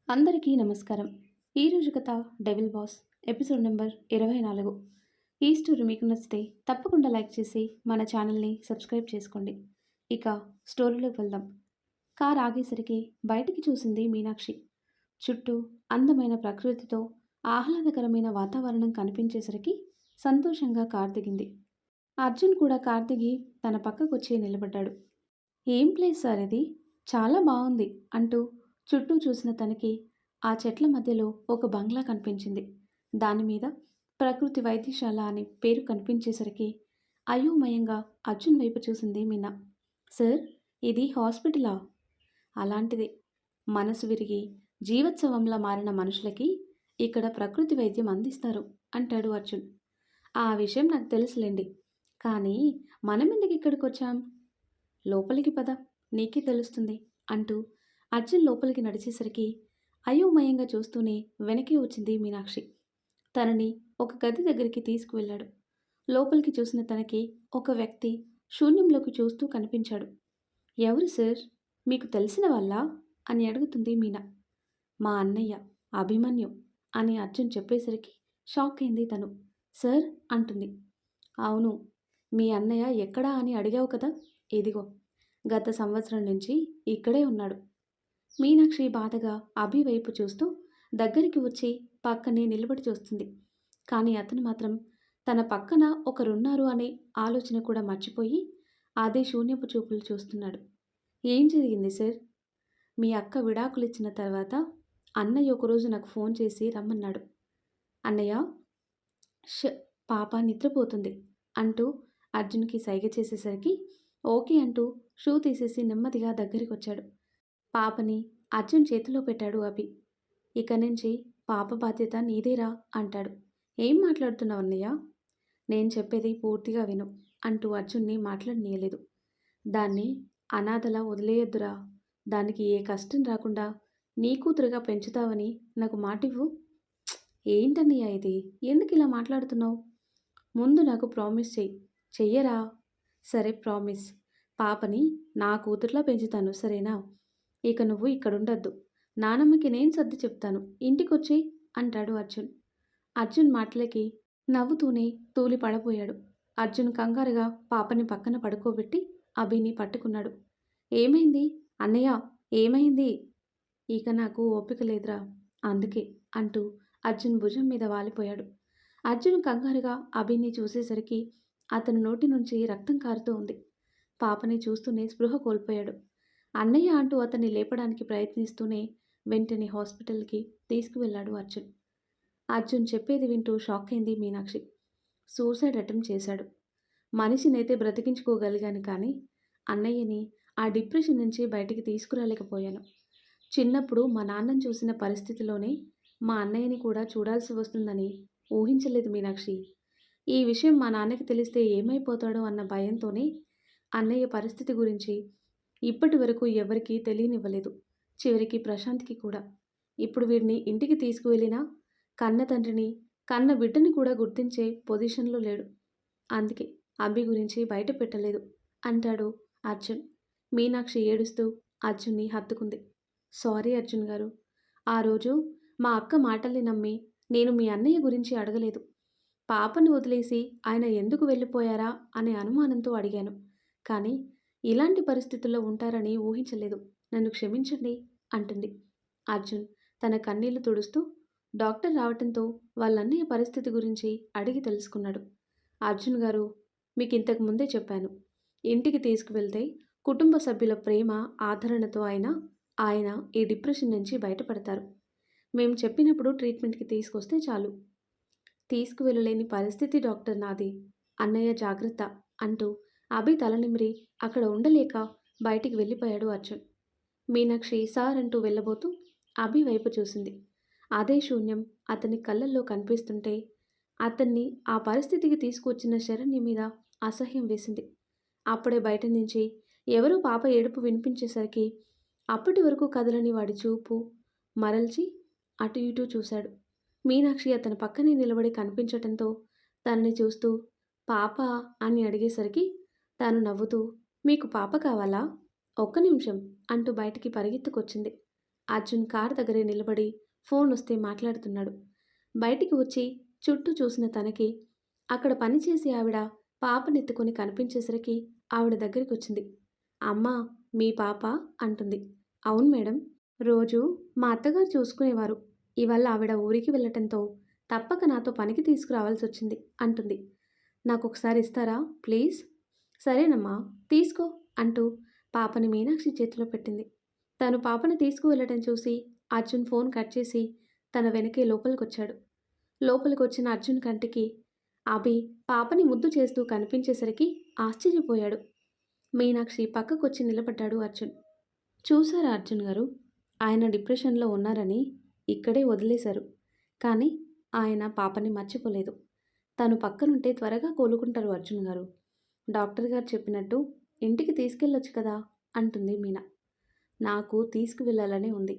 అందరికీ నమస్కారం. ఈరోజు కథ డెవిల్ బాస్ ఎపిసోడ్ నెంబర్ 24. ఈ స్టోరీ మీకు నచ్చితే తప్పకుండా లైక్ చేసి మన ఛానల్ని సబ్స్క్రైబ్ చేసుకోండి. ఇక స్టోరీలోకి వెళ్దాం. కార్ ఆగేసరికి బయటికి చూసింది మీనాక్షి. చుట్టూ అందమైన ప్రకృతితో ఆహ్లాదకరమైన వాతావరణం కనిపించేసరికి సంతోషంగా కార్ దిగింది. అర్జున్ కూడా కార్ దిగి తన పక్కకొచ్చి నిలబడ్డాడు. ఏం ప్లేస్ సార్ ఇది, చాలా బాగుంది అంటూ చుట్టూ చూసిన తనకి ఆ చెట్ల మధ్యలో ఒక బంగ్లా కనిపించింది. దానిమీద ప్రకృతి వైద్యశాల అని పేరు కనిపించేసరికి అయోమయంగా అర్జున్ వైపు చూసింది మీనా. సార్, ఇది హాస్పిటలా? అలాంటిదే. మనసు విరిగి జీవోత్సవంలా మారిన మనుషులకి ఇక్కడ ప్రకృతి వైద్యం అందిస్తారు అంటాడు అర్జున్. ఆ విషయం నాకు తెలుసులేండి, కానీ మనమెందుకు ఇక్కడికి వచ్చాం? లోపలికి పద, నీకే తెలుస్తుంది అంటూ అర్జున్ లోపలికి నడిచేసరికి అయోమయంగా చూస్తూనే వెనక్కి వచ్చింది మీనాక్షి. తనని ఒక గది దగ్గరికి తీసుకువెళ్ళాడు. లోపలికి చూసిన తనకి ఒక వ్యక్తి శూన్యంలోకి చూస్తూ కనిపించాడు. ఎవరు సార్, మీకు తెలిసిన వాళ్ళ అని అడుగుతుంది మీనా. మా అన్నయ్య అభిమన్యు అని అర్జున్ చెప్పేసరికి షాక్ అయింది తను. సార్ అంటుంది. అవును, మీ అన్నయ్య ఎక్కడా అని అడిగావు కదా, ఇదిగో గత సంవత్సరం నుంచి ఇక్కడే ఉన్నాడు. మీనాక్షి బాధగా అభి వైపు చూస్తూ దగ్గరికి వచ్చి పక్కనే నిలబడి చూస్తుంది. కానీ అతను మాత్రం తన పక్కన ఒకరున్నారు అనే ఆలోచన కూడా మర్చిపోయి అదే శూన్యపు చూపులు చూస్తున్నాడు. ఏం జరిగింది సార్? మీ అక్క విడాకులిచ్చిన తర్వాత అన్నయ్య ఒకరోజు నాకు ఫోన్ చేసి రమ్మన్నాడు. అన్నయ్య, పాప నిద్రపోతుంది అంటూ అర్జున్కి సైగ చేసేసరికి ఓకే అంటూ షూ తీసేసి నెమ్మదిగా దగ్గరికి వచ్చాడు. పాపని అర్జున్ చేతిలో పెట్టాడు అభి. ఇక నుంచి పాప బాధ్యత నీదేరా అంటాడు. ఏం మాట్లాడుతున్నావు అన్నయ్య? నేను చెప్పేది పూర్తిగా విను అంటూ అర్జున్ని మాట్లాడనీయలేదు. దాన్ని అనాథలా వదిలేయొద్దురా, దానికి ఏ కష్టం రాకుండా నీ కూతురుగా పెంచుతావని నాకు మాటివ్వు. ఏంటన్నయ్య ఇది, ఎందుకు ఇలా మాట్లాడుతున్నావు? ముందు నాకు ప్రామిస్ చెయ్యరా? సరే ప్రామిస్, పాపని నా కూతురులా పెంచుతాను, సరేనా? ఇక నువ్వు ఇక్కడుండద్దు, నానమ్మకి నేను సర్ది చెప్తాను, ఇంటికొచ్చి అంటాడు అర్జున్. అర్జున్ మాటలకి నవ్వుతూనే తూలి పడపోయాడు. అర్జున్ కంగారుగా పాపని పక్కన పడుకోబెట్టి అభిని పట్టుకున్నాడు. ఏమైంది అన్నయ్య, ఏమైంది? ఇక నాకు ఓపిక లేదురా, అందుకే అంటూ అర్జున్ భుజం మీద వాలిపోయాడు. అర్జున్ కంగారుగా అభిని చూసేసరికి అతని నోటి నుంచి రక్తం కారుతూ ఉంది. పాపని చూస్తూనే స్పృహ కోల్పోయాడు. అన్నయ్య అంటూ అతన్ని లేపడానికి ప్రయత్నిస్తూనే వెంటనే హాస్పిటల్కి తీసుకువెళ్ళాడు అర్జున్. అర్జున్ చెప్పేది వింటూ షాక్ అయింది మీనాక్షి. సూసైడ్ అటెంప్ట్ చేశాడు. మనిషినైతే బ్రతికించుకోగలిగాను, కానీ అన్నయ్యని ఆ డిప్రెషన్ నుంచి బయటికి తీసుకురాలేకపోయాను. చిన్నప్పుడు మా నాన్నని చూసిన పరిస్థితిలోనే మా అన్నయ్యని కూడా చూడాల్సి వస్తుందని ఊహించలేదు మీనాక్షి. ఈ విషయం మా నాన్నకి తెలిస్తే ఏమైపోతాడో అన్న భయంతోనే అన్నయ్య పరిస్థితి గురించి ఇప్పటి వరకు ఎవరికీ తెలియనివ్వలేదు. చివరికి ప్రశాంత్కి కూడా. ఇప్పుడు వీడిని ఇంటికి తీసుకువెళ్ళినా కన్న తండ్రిని, కన్న బిడ్డని కూడా గుర్తించే పొజిషన్లో లేడు. అందుకే అభి గురించి బయట పెట్టలేదు అంటాడు అర్జున్. మీనాక్షి ఏడుస్తూ అర్జున్ని హత్తుకుంది. సారీ అర్జున్ గారు, ఆ రోజు మా అక్క మాటల్ని నమ్మి నేను మీ అన్నయ్య గురించి అడగలేదు. పాపను వదిలేసి ఆయన ఎందుకు వెళ్ళిపోయారా అనే అనుమానంతో అడిగాను. కానీ ఇలాంటి పరిస్థితుల్లో ఉంటారని ఊహించలేదు, నన్ను క్షమించండి అంటుంది. అర్జున్ తన కన్నీళ్లు తుడుస్తూ డాక్టర్ రావటంతో వాళ్ళన్నయ్య పరిస్థితి గురించి అడిగి తెలుసుకున్నాడు. అర్జున్ గారు, మీకు ఇంతకు ముందే చెప్పాను, ఇంటికి తీసుకువెళ్తే కుటుంబ సభ్యుల ప్రేమ ఆదరణతో ఆయన ఈ డిప్రెషన్ నుంచి బయటపడతారు. మేము చెప్పినప్పుడు ట్రీట్మెంట్కి తీసుకొస్తే చాలు. తీసుకువెళ్ళలేని పరిస్థితి డాక్టర్ నాది, అన్నయ్య జాగ్రత్త అంటూ అభి తలనిమిరి అక్కడ ఉండలేక బయటికి వెళ్ళిపోయాడు అర్జున్. మీనాక్షి సార్ అంటూ వెళ్ళబోతూ అభి వైపు చూసింది. అదే శూన్యం అతని కళ్ళల్లో కనిపిస్తుంటే అతన్ని ఆ పరిస్థితికి తీసుకొచ్చిన శరణ్య మీద అసహ్యం వేసింది. అప్పుడే బయట నుంచి ఎవరో పాప ఏడుపు వినిపించేసరికి అప్పటి వరకు కదలని వాడి చూపు మరల్చి అటు ఇటు చూశాడు. మీనాక్షి అతని పక్కనే నిలబడి కనిపించటంతో తనని చూస్తూ పాప అని అడిగేసరికి తాను నవ్వుతూ మీకు పాప కావాలా, ఒక్క నిమిషం అంటూ బయటికి పరిగెత్తుకొచ్చింది. అర్జున్ కారు దగ్గరే నిలబడి ఫోన్ వస్తే మాట్లాడుతున్నాడు. బయటికి వచ్చి చుట్టూ చూసిన తనకి అక్కడ పనిచేసే ఆవిడ పాపనెత్తుకొని కనిపించేసరికి ఆవిడ దగ్గరికొచ్చింది. అమ్మా, మీ పాప అంటుంది. అవును మేడం. రోజు మా అత్తగారు చూసుకునేవారు. ఇవాళ ఆవిడ ఊరికి వెళ్ళటంతో తప్పక నాతో పనికి తీసుకురావాల్సొచ్చింది అంటుంది. నాకొకసారి ఇస్తారా ప్లీజ్? సరేనమ్మా, తీసుకో అంటూ పాపని మీనాక్షి చేతిలో పెట్టింది. తను పాపని తీసుకువెళ్ళటం చూసి అర్జున్ ఫోన్ కట్ చేసి తన వెనకే లోపలికొచ్చాడు. లోపలికొచ్చిన అర్జున్ కంటికి అభి పాపని ముద్దు చేస్తూ కనిపించేసరికి ఆశ్చర్యపోయాడు. మీనాక్షి పక్కకొచ్చి నిలబడ్డాడు అర్జున్. చూసారా అర్జున్ గారు, ఆయన డిప్రెషన్లో ఉన్నారని ఇక్కడే వదిలేశారు. కానీ ఆయన పాపని మర్చిపోలేదు. తను పక్కనుంటే త్వరగా కోలుకుంటారు అర్జున్ గారు. డాక్టర్ గారు చెప్పినట్టు ఇంటికి తీసుకెళ్ళొచ్చు కదా అంటుంది మీనా. నాకు తీసుకువెళ్ళాలనే ఉంది.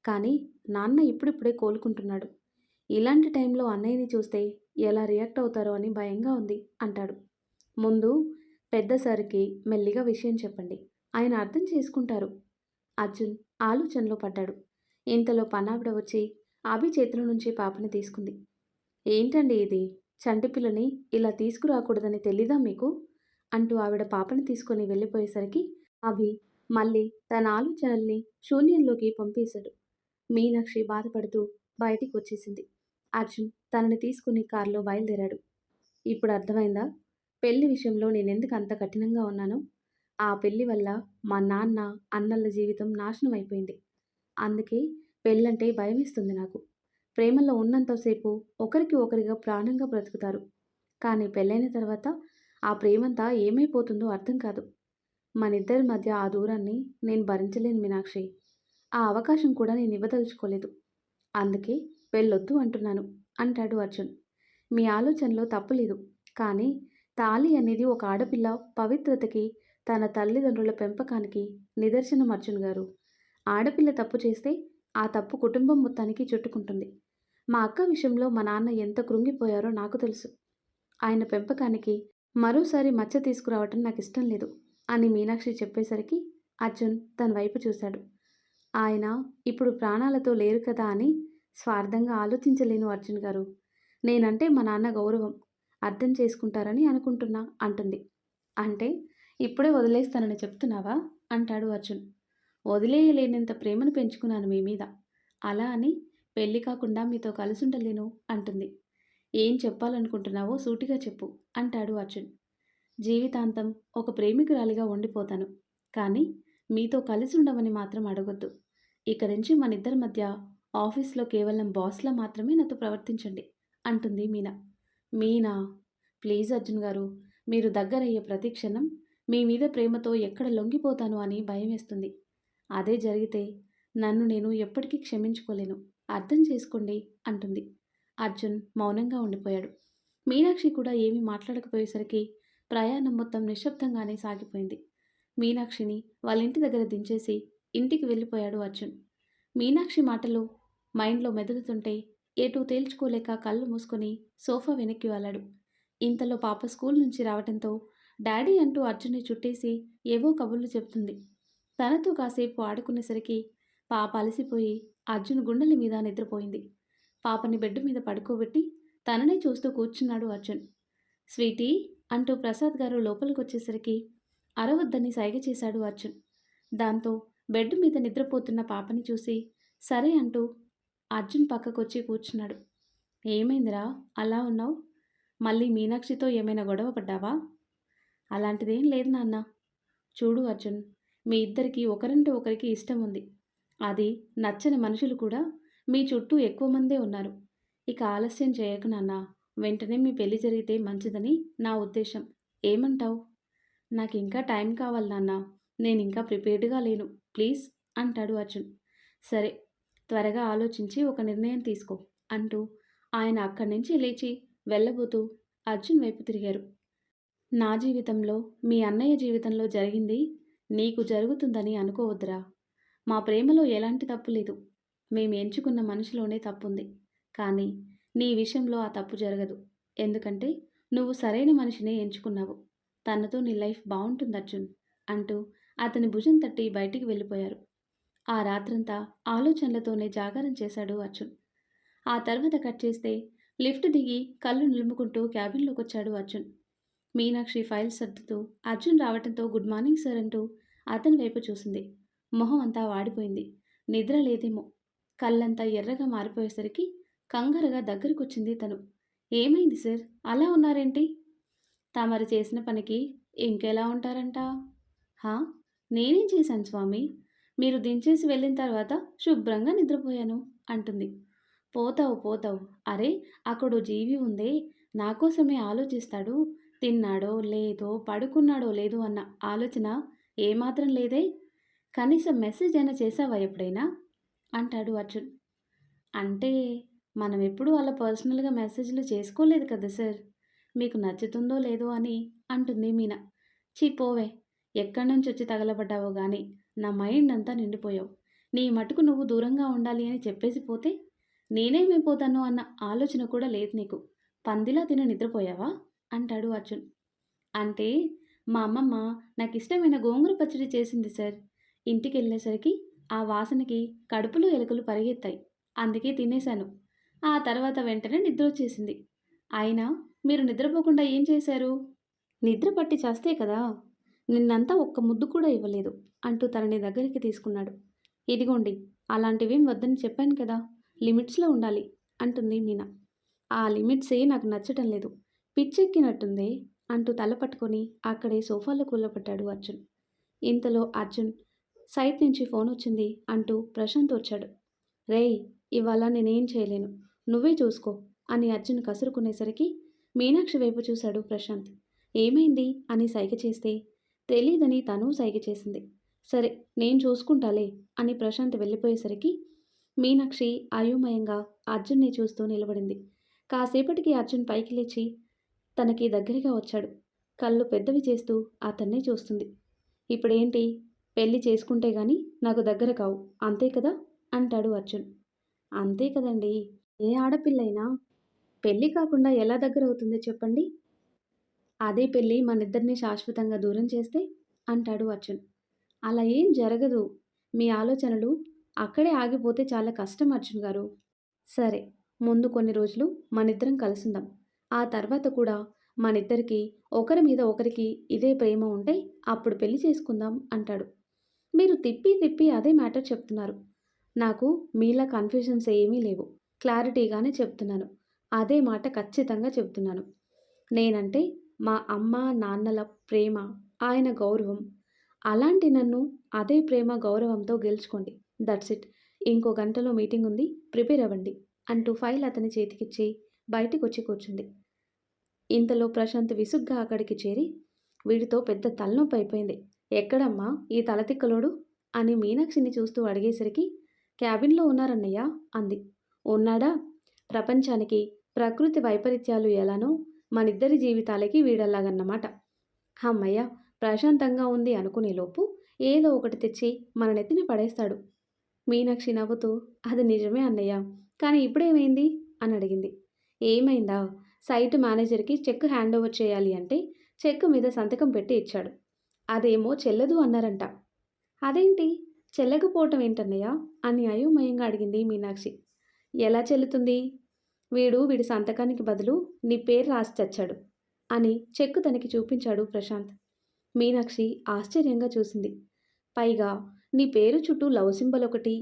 కానీ నాన్న ఇప్పుడిప్పుడే కోలుకుంటున్నాడు. ఇలాంటి టైంలో అన్నయ్యని చూస్తే ఎలా రియాక్ట్ అవుతారో అని భయంగా ఉంది అంటాడు. ముందు పెద్ద సార్కి మెల్లిగా విషయం చెప్పండి, ఆయన అర్థం చేసుకుంటారు. అర్జున్ ఆలోచనలో పడ్డాడు. ఇంతలో పనావిడ వచ్చి అభి చేతుల నుంచి పాపని తీసుకుంది. ఏంటండి ఇది, చంటిపిల్లని ఇలా తీసుకురాకూడదని తెలీదా మీకు అంటూ ఆవిడ పాపని తీసుకొని వెళ్ళిపోయేసరికి అభి మళ్ళీ తన ఆలోచనల్ని శూన్యంలోకి పంపేశాడు. మీనాక్షి బాధపడుతూ బయటికి వచ్చేసింది. అర్జున్ తనని తీసుకుని కారులో బయలుదేరాడు. ఇప్పుడు అర్థమైందా పెళ్లి విషయంలో నేనెందుకు అంత కఠినంగా ఉన్నానో? ఆ పెళ్లి వల్ల మా నాన్న అన్నల జీవితం నాశనం అయిపోయింది. అందుకే పెళ్ళంటే భయమేస్తుంది నాకు. ప్రేమలో ఉన్నంతసేపు ఒకరికి ఒకరిగా ప్రాణంగా బ్రతుకుతారు. కానీ పెళ్ళైన తర్వాత ఆ ప్రేమంతా ఏమైపోతుందో అర్థం కాదు. మనిద్దరి మధ్య ఆ దూరాన్ని నేను భరించలేను మీనాక్షి. ఆ అవకాశం కూడా నేను ఇవ్వదలుచుకోలేదు. అందుకే పెళ్ళొద్దు అంటున్నాను అంటాడు అర్జున్. మీ ఆలోచనలో తప్పులేదు. కానీ తాళి అనేది ఒక ఆడపిల్ల పవిత్రతకి, తన తల్లిదండ్రుల పెంపకానికి నిదర్శనం అర్జున్ గారు. ఆడపిల్ల తప్పు చేస్తే ఆ తప్పు కుటుంబం మొత్తానికి చుట్టుకుంటుంది. మా అక్క విషయంలో మా నాన్న ఎంత కృంగిపోయారో నాకు తెలుసు. ఆయన పెంపకానికి మరోసారి మచ్చ తీసుకురావటం నాకు ఇష్టం లేదు అని మీనాక్షి చెప్పేసరికి అర్జున్ తన వైపు చూశాడు. ఆయన ఇప్పుడు ప్రాణాలతో లేరు కదా అని స్వార్థంగా ఆలోచించలేను అర్జున్ గారు. నేనంటే మా నాన్న గౌరవం అర్థం చేసుకుంటారని అనుకుంటున్నా అంటుంది. అంటే ఇప్పుడే వదిలేస్తానని చెప్తున్నావా అంటాడు అర్జున్. వదిలేయలేనంత ప్రేమను పెంచుకున్నాను మీ మీద. అలా అని పెళ్లి కాకుండా మీతో కలిసి ఉండలేను అంటుంది. ఏం చెప్పాలనుకుంటున్నావో సూటిగా చెప్పు అంటాడు అర్జున్. జీవితాంతం ఒక ప్రేమికురాలిగా ఉండిపోతాను. కానీ మీతో కలిసి ఉండమని మాత్రం అడగొద్దు. ఇక నుంచి మనిద్దరి మధ్య ఆఫీస్లో కేవలం బాస్లా మాత్రమే నాతో ప్రవర్తించండి అంటుంది మీనా. మీనా, ప్లీజ్ అర్జున్ గారు, మీరు దగ్గరయ్యే ప్రతి క్షణం మీ మీద ప్రేమతో ఎక్కడ లొంగిపోతాను అని భయం వేస్తుంది. అదే జరిగితే నన్ను నేను ఎప్పటికీ క్షమించుకోలేను. అర్థం చేసుకోండి అంటుంది. అర్జున్ మౌనంగా ఉండిపోయాడు. మీనాక్షి కూడా ఏమీ మాట్లాడకపోయేసరికి ప్రయాణం మొత్తం నిశ్శబ్దంగానే సాగిపోయింది. మీనాక్షిని వాళ్ళ ఇంటి దగ్గర దించేసి ఇంటికి వెళ్ళిపోయాడు అర్జున్. మీనాక్షి మాటలు మైండ్లో మెదులుతుంటే ఎటూ తేల్చుకోలేక కళ్ళు మూసుకొని సోఫా వెనక్కి వాలాడు. ఇంతలో పాప స్కూల్ నుంచి రావడంతో డాడీ అంటూ అర్జున్ని చుట్టేసి ఏవో కబుర్లు చెబుతుంది. తనతో కాసేపు ఆడుకునేసరికి పాప అలసిపోయి అర్జున్ గుండెల మీద నిద్రపోయింది. పాపని బెడ్ మీద పడుకోబెట్టి తననే చూస్తూ కూర్చున్నాడు అర్జున్. స్వీటీ అంటూ ప్రసాద్ గారు లోపలికొచ్చేసరికి అరవద్దని సైగ చేశాడు అర్జున్. దాంతో బెడ్ మీద నిద్రపోతున్న పాపని చూసి సరే అంటూ అర్జున్ పక్కకొచ్చి కూర్చున్నాడు. ఏమైందిరా అలా ఉన్నావు? మళ్ళీ మీనాక్షితో ఏమైనా గొడవ పడ్డావా? అలాంటిదేం లేదు నాన్న. చూడు అర్జున్, మీ ఇద్దరికీ ఒకరంటే ఒకరికి ఇష్టం ఉంది. అది నచ్చని మనుషులు కూడా మీ చుట్టూ ఎక్కువ మందే ఉన్నారు. ఇక ఆలస్యం చేయకు నాన్న. వెంటనే మీ పెళ్లి జరిగితే మంచిదని నా ఉద్దేశం. ఏమంటావు? నాకు ఇంకా టైం కావాలి నాన్న. నేను ఇంకా ప్రిపేర్డ్గా లేను ప్లీజ్ అంటాడు అర్జున్. సరే, త్వరగా ఆలోచించి ఒక నిర్ణయం తీసుకో అంటూ ఆయన అక్కడి నుంచి లేచి వెళ్ళబోతూ అర్జున్ వైపు తిరిగారు. నా జీవితంలో మీ అన్నయ్య జీవితంలో జరిగింది నీకు జరుగుతుందని అనుకోవద్దురా. మా ప్రేమలో ఎలాంటి తప్పు లేదు. మేము ఎంచుకున్న మనిషిలోనే తప్పుంది. కానీ నీ విషయంలో ఆ తప్పు జరగదు. ఎందుకంటే నువ్వు సరైన మనిషినే ఎంచుకున్నావు. తనతో నీ లైఫ్ బాగుంటుంది అర్జున్ అంటూ అతని భుజం తట్టి బయటికి వెళ్ళిపోయారు. ఆ రాత్రంతా ఆలోచనలతోనే జాగారం చేశాడు అర్జున్. ఆ తర్వాత కట్ చేస్తే లిఫ్ట్ దిగి కళ్ళు నిలుముకుంటూ క్యాబిన్లోకొచ్చాడు అర్జున్. మీనాక్షి ఫైల్స్ సర్దుతూ అర్జున్ రావటంతో గుడ్ మార్నింగ్ సార్ అంటూ అతని వైపు చూసింది. మొహం అంతా వాడిపోయింది. నిద్ర లేదేమో. కళ్ళంతా ఎర్రగా మారిపోయేసరికి కంగారుగా దగ్గరకొచ్చింది తను. ఏమైంది సార్, అలా ఉన్నారేంటి? తమరు చేసిన పనికి ఇంకెలా ఉంటారంట? హా, నేనేం చేశాను స్వామి? మీరు దించేసి వెళ్ళిన తర్వాత శుభ్రంగా నిద్రపోయాను అంటుంది. పోతావు పోతావు. అరే, అక్కడో జీవి ఉందే, నా కోసమే ఆలోచిస్తాడు. తిన్నాడో లేదో, పడుకున్నాడో లేదో అన్న ఆలోచన ఏమాత్రం లేదే. కనీసం మెసేజ్ అయినా చేశావా ఎప్పుడైనా అంటాడు అర్జున్. అంటే మనం ఎప్పుడూ అలా పర్సనల్గా మెసేజ్లు చేసుకోలేదు కదా సార్. మీకు నచ్చుతుందో లేదో అని అంటుంది మీనా. చీ పోవే, ఎక్కడి నుంచి వచ్చి తగలబడ్డావో గాని నా మైండ్ అంతా నిండిపోయావు. నీ మటుకు నువ్వు దూరంగా ఉండాలి అని చెప్పేసి పోతే నేనేమైపోతాను అన్న ఆలోచన కూడా లేదు నీకు. పందిలా తిని నిద్రపోయావా అంటాడు అర్జున్. అంటే మా అమ్మమ్మ నాకు ఇష్టమైన గోంగూర పచ్చడి చేసింది సార్. ఇంటికి వెళ్ళేసరికి ఆ వాసనకి కడుపులో ఎలుకలు పరిగెత్తాయి. అందుకే తినేశాను. ఆ తర్వాత వెంటనే నిద్ర వచ్చేసింది. అయినా మీరు నిద్రపోకుండా ఏం చేశారు? నిద్ర పట్టి చేస్తే కదా. నిన్నంతా ఒక్క ముద్దు కూడా ఇవ్వలేదు అంటూ తనని దగ్గరికి తీసుకున్నాడు. ఇదిగోండి, అలాంటివేం వద్దని చెప్పాను కదా, లిమిట్స్లో ఉండాలి అంటుంది మీనా. ఆ లిమిట్సే నాకు నచ్చటం లేదు. పిచ్చెక్కినట్టుందే అంటూ తల పట్టుకొని అక్కడే సోఫాలో కూలబడ్డాడు అర్జున్. ఇంతలో అర్జున్ సైట్ నుంచి ఫోన్ వచ్చింది అంటూ ప్రశాంత్ వచ్చాడు. రేయ్, ఇవాళ నేనేం చేయలేను, నువ్వే చూసుకో అని అర్జున్ కసురుకునేసరికి మీనాక్షి వైపు చూశాడు ప్రశాంత్. ఏమైంది అని సైగ చేస్తే తెలీదని తను సైగ చేసింది. సరే, నేను చూసుకుంటాలే అని ప్రశాంత్ వెళ్ళిపోయేసరికి మీనాక్షి అయోమయంగా అర్జున్ని చూస్తూ నిలబడింది. కాసేపటికి అర్జున్ పైకి లేచి తనకి దగ్గరగా వచ్చాడు. కళ్ళు పెద్దవి చేస్తూ అతన్నే చూస్తుంది. ఇప్పుడేంటి, పెళ్లి చేసుకుంటే గాని నాకు దగ్గర కావు, అంతే కదా అంటాడు అర్జున్. అంతే కదండి, ఏ ఆడపిల్లైనా పెళ్లి కాకుండా ఎలా దగ్గరవుతుందో చెప్పండి. అదే పెళ్ళి మనిద్దరిని శాశ్వతంగా దూరం చేస్తే అంటాడు అర్జున్. అలా ఏం జరగదు. మీ ఆలోచనలు అక్కడే ఆగిపోతే చాలా కష్టం అర్జున్ గారు. సరే, ముందు కొన్ని రోజులు మనిద్దరం కలుసుందాం. ఆ తర్వాత కూడా మనిద్దరికి ఒకరి మీద ఒకరికి ఇదే ప్రేమ ఉంటే అప్పుడు పెళ్లి చేసుకుందాం అంటాడు. మీరు తిప్పి తిప్పి అదే మ్యాటర్ చెప్తున్నారు. నాకు మీలా కన్ఫ్యూజన్స్ ఏమీ లేవు. క్లారిటీగానే చెప్తున్నాను. అదే మాట ఖచ్చితంగా చెప్తున్నాను. నేనంటే మా అమ్మ నాన్నల ప్రేమ, ఆయన గౌరవం. అలాంటి నన్ను అదే ప్రేమ గౌరవంతో గెలుచుకోండి. That's it. ఇంకో గంటలో మీటింగ్ ఉంది, ప్రిపేర్ అవ్వండి అంటూ ఫైల్ అతని చేతికిచ్చి బయటికొచ్చి కూర్చుంది. ఇంతలో ప్రశాంత్ విసుగ్గా అక్కడికి చేరి, వీడితో పెద్ద తలనొప్పి అయిపోయింది. ఎక్కడమ్మా ఈ తలతిక్కలోడు అని మీనాక్షిని చూస్తూ అడిగేసరికి క్యాబిన్లో ఉన్నారన్నయ్య అంది. ఉన్నాడా? ప్రపంచానికి ప్రకృతి వైపరీత్యాలు ఎలానో మనిద్దరి జీవితాలకి వీడల్లాగన్నమాట. హమ్మయ్య, ప్రశాంతంగా ఉంది అనుకునేలోపు ఏదో ఒకటి తెచ్చి మన నెత్తిన పడేస్తాడు. మీనాక్షి నవ్వుతూ అది నిజమే అన్నయ్య, కానీ ఇప్పుడేమైంది అని అడిగింది. ఏమైందా? సైట్ మేనేజర్కి చెక్ హ్యాండ్ ఓవర్ చేయాలి అంటే చెక్ మీద సంతకం పెట్టి ఇచ్చాడు. అదేమో చెల్లదు అన్నారంట. అదేంటి, చెల్లకపోవటం ఏంటన్నయ్య అని అయోమయంగా అడిగింది మీనాక్షి. ఎలా చెల్లుతుంది? వీడి సంతకానికి బదులు నీ పేరు రాసి చచ్చాడు అని చెక్కు తనకి చూపించాడు ప్రశాంత్. మీనాక్షి ఆశ్చర్యంగా చూసింది. పైగా నీ పేరు చుట్టూ లవ్ సింబల్ ఒకటి.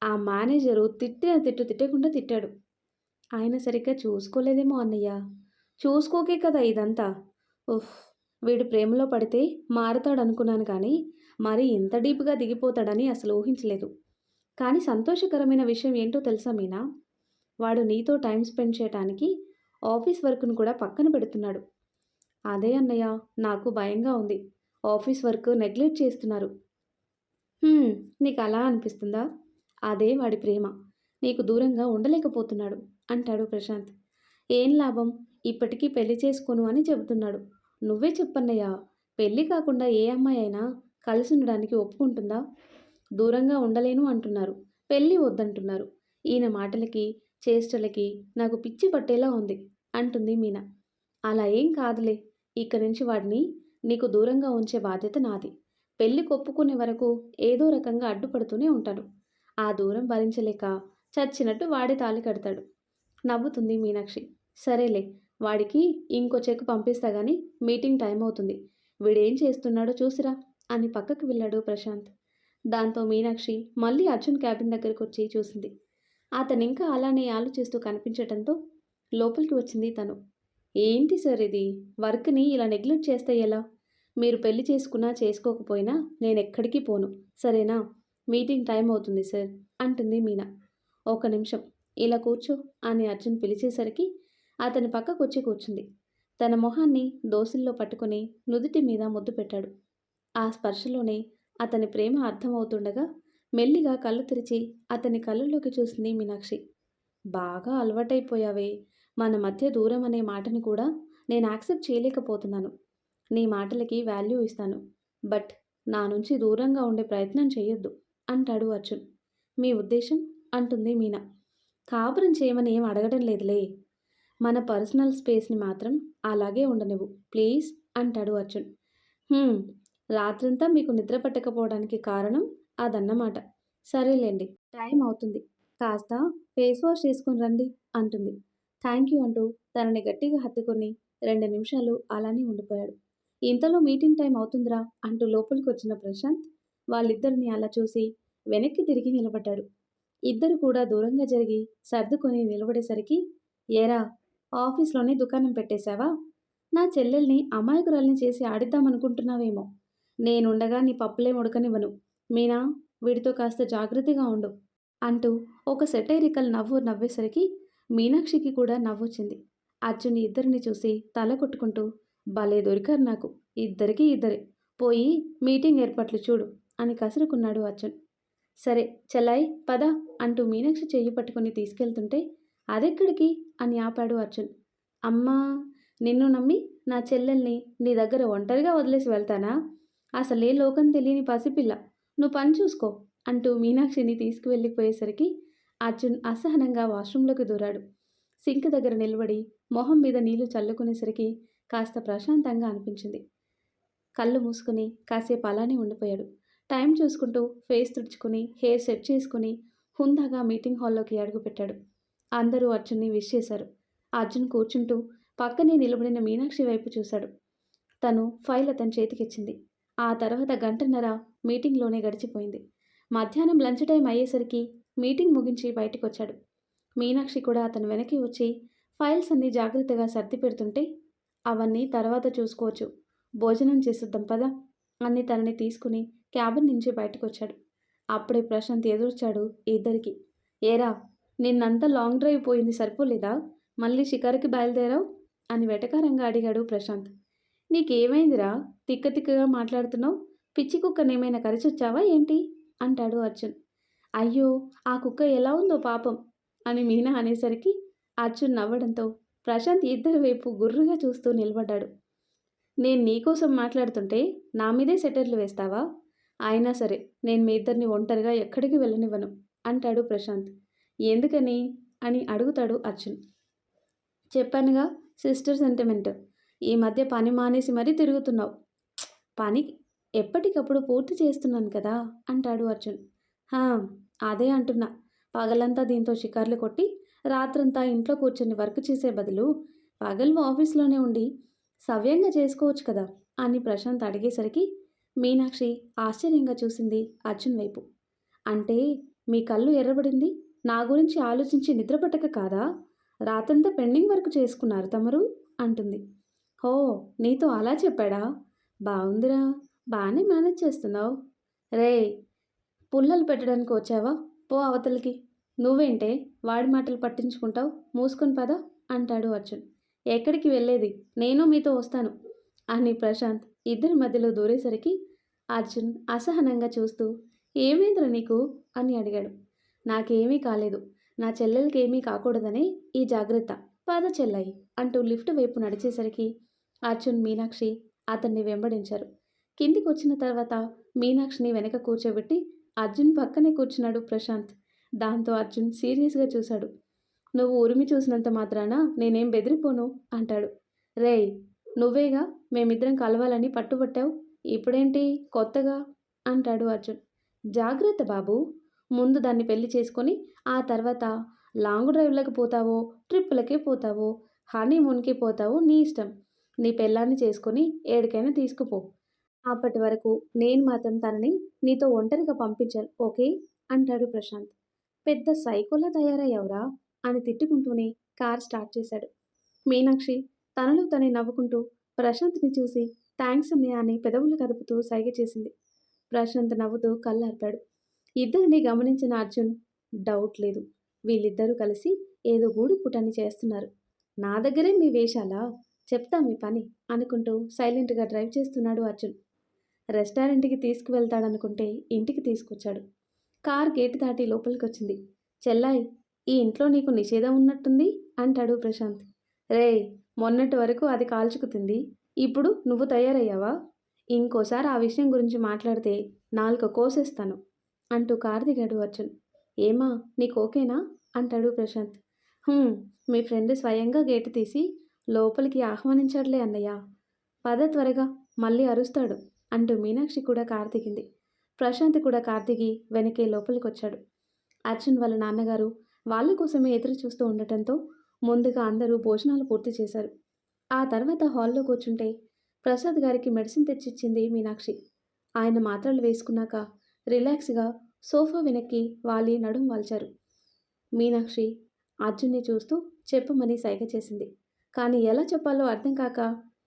ఆ మేనేజరు తిట్టిన తిట్టు తిట్టకుండా తిట్టాడు. ఆయన సరిగ్గా చూసుకోలేదేమో అన్నయ్య. చూసుకోకే కదా ఇదంతా. ఉఫ్, వీడు ప్రేమలో పడితే మారతాడనుకున్నాను కానీ మరి ఇంత డీప్గా దిగిపోతాడని అసలు ఊహించలేదు. కానీ సంతోషకరమైన విషయం ఏంటో తెలుసా మీనా? వాడు నీతో టైం స్పెండ్ చేయడానికి ఆఫీస్ వర్క్ను కూడా పక్కన పెడుతున్నాడు. అదే అన్నయ్య, నాకు భయంగా ఉంది. ఆఫీస్ వర్క్ నెగ్లెక్ట్ చేస్తున్నారు. నీకు అలా అనిపిస్తుందా? అదే వాడి ప్రేమ. నీకు దూరంగా ఉండలేకపోతున్నాడు అంటాడు ప్రశాంత్. ఏం లాభం, ఇప్పటికీ పెళ్లి చేసుకోను అని చెబుతున్నాడు. నువ్వే చెప్పన్నయ్యా, పెళ్ళి కాకుండా ఏ అమ్మాయి అయినా కలిసి ఉండడానికి ఒప్పుకుంటుందా? దూరంగా ఉండలేను అంటున్నారు, పెళ్ళి వద్దంటున్నారు. ఈయన మాటలకి చేష్టలకి నాకు పిచ్చి పట్టేలా ఉంది అంటుంది మీనా. అలా ఏం కాదులే, ఇక్కడి నుంచి వాడిని నీకు దూరంగా ఉంచే బాధ్యత నాది. పెళ్లి కొప్పుకునే వరకు ఏదో రకంగా అడ్డుపడుతూనే ఉంటాను. ఆ దూరం భరించలేక చచ్చినట్టు వాడే తాళి కడతాడు. నవ్వుతుంది మీనాక్షి. సరేలే, వాడికి ఇంకో చెక్ పంపిస్తా గాని మీటింగ్ టైం అవుతుంది. వీడేం చేస్తున్నాడో చూసిరా అని పక్కకు వెళ్ళాడు ప్రశాంత్. దాంతో మీనాక్షి మళ్ళీ అర్జున్ క్యాబిన్ దగ్గరికి వచ్చి చూసింది. అతనింకా అలానే ఆలోచిస్తూ కనిపించటంతో లోపలికి వచ్చింది తను. ఏంటి సార్ ఇది? వర్క్‌ని ఇలా నెగ్లెక్ట్ చేస్తే ఎలా? మీరు పెళ్లి చేసుకున్నా, చేసుకోకపోయినా నేనెక్కడికి పోను. సరేనా? మీటింగ్ టైం అవుతుంది సార్ అంటుంది మీనా. "ఒక్క నిమిషం ఇలా కూర్చో" అని అర్జున్ పిలిచేసరికి అతని పక్కకొచ్చి కూర్చుంది. తన మొహాన్ని దోసిల్లో పట్టుకుని నుదిటి మీద ముద్దు పెట్టాడు. ఆ స్పర్శలోనే అతని ప్రేమ అర్థమవుతుండగా మెల్లిగా కళ్ళు తెరిచి అతని కళ్ళలోకి చూసింది మీనాక్షి. "బాగా అలవాటైపోయావే. మన మధ్య దూరం అనే మాటని కూడా నేను యాక్సెప్ట్ చేయలేకపోతున్నాను. నీ మాటలకి వాల్యూ ఇస్తాను. బట్ నా నుంచి దూరంగా ఉండే ప్రయత్నం చెయ్యొద్దు" అంటాడు అర్జున్. "మీ ఉద్దేశం?" అంటుంది మీనా. "కాపురం చేయమని ఏం అడగడం లేదులే. మన పర్సనల్ స్పేస్‌ని మాత్రం అలాగే ఉండనివ్వు ప్లీజ్" అంటాడు అర్జున్. "హ్మ్. రాత్రంతా మీకు నిద్ర పట్టకపోవడానికి కారణం అదన్నమాట. సరేలెండి, టైం అవుతుంది. కాస్త ఫేస్ వాష్ చేసుకొని రండి" అంటుంది. థ్యాంక్ యూ అంటూ తనని గట్టిగా హత్తుకొని 2 నిమిషాలు అలానే ఉండిపోయాడు. ఇంతలో మీటింగ్ టైం అవుతుందిరా అంటూ లోపలికొచ్చిన ప్రశాంత్ వాళ్ళిద్దరిని అలా చూసి వెనక్కి తిరిగి నిలబడ్డాడు. ఇద్దరు కూడా దూరంగా జరిగి సర్దుకొని నిలబడేసరికి, "ఏరా, ఆఫీస్‌లోనే దుకాణం పెట్టేశావా? నా చెల్లెల్ని అమాయకురాల్ని చేసి ఆడిద్దామనుకుంటున్నావేమో. నేనుండగా నీ పప్పులేం ఉడకనివ్వను. మీనా, వీడితో కాస్త జాగ్రత్తగా ఉండు" అంటూ ఒక సెటైరికల్ నవ్వు నవ్వేసరికి మీనాక్షికి కూడా నవ్వొచ్చింది. అర్జున్ ఇద్దరిని చూసి తల కొట్టుకుంటూ, "భలే దొరికారు నాకు. ఇద్దరికీ ఇద్దరే. పోయి మీటింగ్ ఏర్పాట్లు చూడు" అని కసురుకున్నాడు అర్జున్. "సరే చెల్లాయి పద" అంటూ మీనాక్షి చెయ్యి పట్టుకుని తీసుకెళ్తుంటే, "అదెక్కడికి" అని ఆపాడు అర్జున్. "అమ్మా, నిన్ను నమ్మి నా చెల్లెల్ని నీ దగ్గర ఒంటరిగా వదిలేసి వెళ్తానా? అసలే లోకం తెలియని పసిపిల్ల. నువ్వు పని చూసుకో" అంటూ మీనాక్షిని తీసుకువెళ్ళిపోయేసరికి అర్జున్ అసహనంగా వాష్రూంలోకి దూరాడు. సింక్ దగ్గర నిలబడి మొహం మీద నీళ్లు చల్లుకునేసరికి కాస్త ప్రశాంతంగా అనిపించింది. కళ్ళు మూసుకుని కాసేపు అలానే ఉండిపోయాడు. టైం చూసుకుంటూ ఫేస్ తుడుచుకుని హెయిర్ సెట్ చేసుకుని హుందాగా మీటింగ్ హాల్లోకి అడుగుపెట్టాడు. అందరూ అర్జున్ని విష్ చేశారు. అర్జున్ కూర్చుంటూ పక్కనే నిలబడిన మీనాక్షి వైపు చూశాడు. తను ఫైల్ అతని చేతికిచ్చింది. ఆ తర్వాత గంటన్నర మీటింగ్లోనే గడిచిపోయింది. మధ్యాహ్నం లంచ్ టైం అయ్యేసరికి మీటింగ్ ముగించి బయటకొచ్చాడు. మీనాక్షి కూడా అతను వెనక్కి వచ్చి ఫైల్స్ అన్నీ జాగ్రత్తగా సర్ది పెడుతుంటే, "అవన్నీ తర్వాత చూసుకోవచ్చు. భోజనం చేసేద్దాం పదా" అని తనని తీసుకుని క్యాబిన్ నుంచి బయటకొచ్చాడు. అప్పుడే ప్రశాంత్ ఎదురొచ్చాడు ఇద్దరికి. "ఏరా, నిన్నంతా లాంగ్ డ్రైవ్ పోయింది సరిపోలేదా? మళ్ళీ షికారుకి బయలుదేరావు" అని వెటకారంగా అడిగాడు ప్రశాంత్. "నీకేమైందిరా? తిక్క తిక్కగా మాట్లాడుతున్నావు. పిచ్చి కుక్కనేమైనా కరిచొచ్చావా ఏంటి?" అంటాడు అర్జున్. "అయ్యో, ఆ కుక్క ఎలా ఉందో పాపం" అని మీనా అనేసరికి అర్జున్ నవ్వడంతో ప్రశాంత్ ఇద్దరి వైపు గుర్రుగా చూస్తూ నిలబడ్డాడు. "నేను నీకోసం మాట్లాడుతుంటే నా మీదే సెటైర్లు వేస్తావా? అయినా సరే నేను మీ ఇద్దరిని ఒంటరిగా ఎక్కడికి వెళ్ళనివ్వను" అంటాడు ప్రశాంత్. "ఎందుకని?" అని అడుగుతాడు అర్జున్. "చెప్పానుగా, సిస్టర్ సెంటిమెంట్. ఈ మధ్య పని మానేసి మరీ తిరుగుతున్నావు." "పని ఎప్పటికప్పుడు పూర్తి చేస్తున్నాను కదా" అంటాడు అర్జున్. "హా, అదే అంటున్నా. పగలంతా దీంతో షికార్లు కొట్టి రాత్రంతా ఇంట్లో కూర్చొని వర్క్ చేసే బదులు పగలు ఆఫీస్లోనే ఉండి సవ్యంగా చేసుకోవచ్చు కదా" అని ప్రశాంత్ అడిగేసరికి మీనాక్షి ఆశ్చర్యంగా చూసింది అర్జున్ వైపు. "అంటే మీ కళ్ళు ఎర్రబడింది నా గురించి ఆలోచించి నిద్రపట్టక కాదా? రాత్రంతా పెండింగ్ వర్క్ చేసుకున్నారు తమరు" అంటుంది. "హో, నీతో అలా చెప్పాడా? బావుందిరా, బాగానే మేనేజ్ చేస్తున్నావు. రేయ్, పుల్లలు పెట్టడానికి వచ్చావా? పో అవతలికి. నువ్వేంటే వాడి మాటలు పట్టించుకుంటావు? మూసుకొని పద" అంటాడు అర్జున్. "ఎక్కడికి వెళ్ళేది? నేను మీతో వస్తాను" అని ప్రశాంత్ ఇద్దరి మధ్యలో దూరేసరికి అర్జున్ అసహనంగా చూస్తూ, "ఏమైందిరా నీకు" అని అడిగాడు. "నాకేమీ కాలేదు. నా చెల్లెలకేమీ కాకూడదనే ఈ జాగ్రత్త. పద చెల్లయి" అంటూ లిఫ్ట్ వైపు నడిచేసరికి అర్జున్, మీనాక్షి అతన్ని వెంబడించారు. కిందికి వచ్చిన తర్వాత మీనాక్షిని వెనక కూర్చోబెట్టి అర్జున్ పక్కనే కూర్చున్నాడు ప్రశాంత్. దాంతో అర్జున్ సీరియస్గా చూశాడు. "నువ్వు ఉరిమి చూసినంత మాత్రాన నేనేం బెదిరిపోను" అంటాడు. "రేయ్, నువ్వేగా మేమిద్దరం కలవాలని పట్టుబట్టావు. ఇప్పుడేంటి కొత్తగా?" అంటాడు అర్జున్. జాగ్రత్త బాబు. ముందు దాన్ని పెళ్లి చేసుకొని ఆ తర్వాత లాంగ్ డ్రైవ్‌లకి పోతావో, ట్రిప్పులకి పోతావో, హనీమూన్‌కి పోతావో నీ ఇష్టం. నీ పెళ్ళాన్ని చేసుకొని ఏడికైనా తీసుకుపో. అప్పటి వరకు నేను మాత్రం తనని నీతో ఒంటరిగా పంపించను. ఓకే? అంటాడు ప్రశాంత్. పెద్ద సైకోలా తయారయ్యావురా అని తిట్టుకుంటూనే కార్ స్టార్ట్ చేశాడు. మీనాక్షి తనలో తనే నవ్వుకుంటూ ప్రశాంత్‌ని చూసి థాంక్స్ అన్నయ్య అని పెదవులు కదుపుతూ సైగ చేసింది. ప్రశాంత్ నవ్వుతూ కళ్ళార్పాడు. ఇద్దరిని గమనించిన అర్జున్ డౌట్ లేదు. వీళ్ళిద్దరూ కలిసి ఏదో గూడుపుటాన్ని చేస్తున్నారు. నా దగ్గరే మీ వేషాలా? చెప్తా మీ పని అనుకుంటూ సైలెంట్‌గా డ్రైవ్ చేస్తున్నాడు అర్జున్. రెస్టారెంట్‌కి తీసుకువెళ్తాడనుకుంటే ఇంటికి తీసుకొచ్చాడు. కార్ గేటు దాటి లోపలికొచ్చింది. చెల్లాయ్, ఈ ఇంట్లో నీకు నిషేధం ఉన్నట్టుంది అంటాడు ప్రశాంత్. రేయ్, మొన్నటి వరకు అది కాల్చుకు తింది. ఇప్పుడు నువ్వు తయారయ్యావా? ఇంకోసారి ఆ విషయం గురించి మాట్లాడితే నాలుక కోసేస్తాను అంటూ కారు దిగాడు అర్జున్. ఏమా, నీకు ఓకేనా అంటాడు ప్రశాంత్. "హుం, మీ ఫ్రెండ్ స్వయంగా గేటు తీసి లోపలికి ఆహ్వానించాడులే అన్నయ్య. పద త్వరగా, మళ్ళీ అరుస్తాడు అంటూ మీనాక్షి కూడా కారు దిగింది. ప్రశాంత్ కూడా కారు దిగి వెనకే లోపలికొచ్చాడు. అర్జున్ వాళ్ళ నాన్నగారు వాళ్ళ కోసమే ఎదురు చూస్తూ ఉండటంతో ముందుగా అందరూ భోజనాలు పూర్తి చేశారు. ఆ తర్వాత హాల్లో కూర్చుంటే ప్రసాద్ గారికి మెడిసిన్ తెచ్చిచ్చింది మీనాక్షి. ఆయన మాత్రలు వేసుకున్నాక రిలాక్స్గా సోఫా వెనక్కి వాలి నడుం వాల్చారు. మీనాక్షి అర్జున్ని చూస్తూ చెప్పమని సైగ చేసింది. కానీ ఎలా చెప్పాలో అర్థం కాక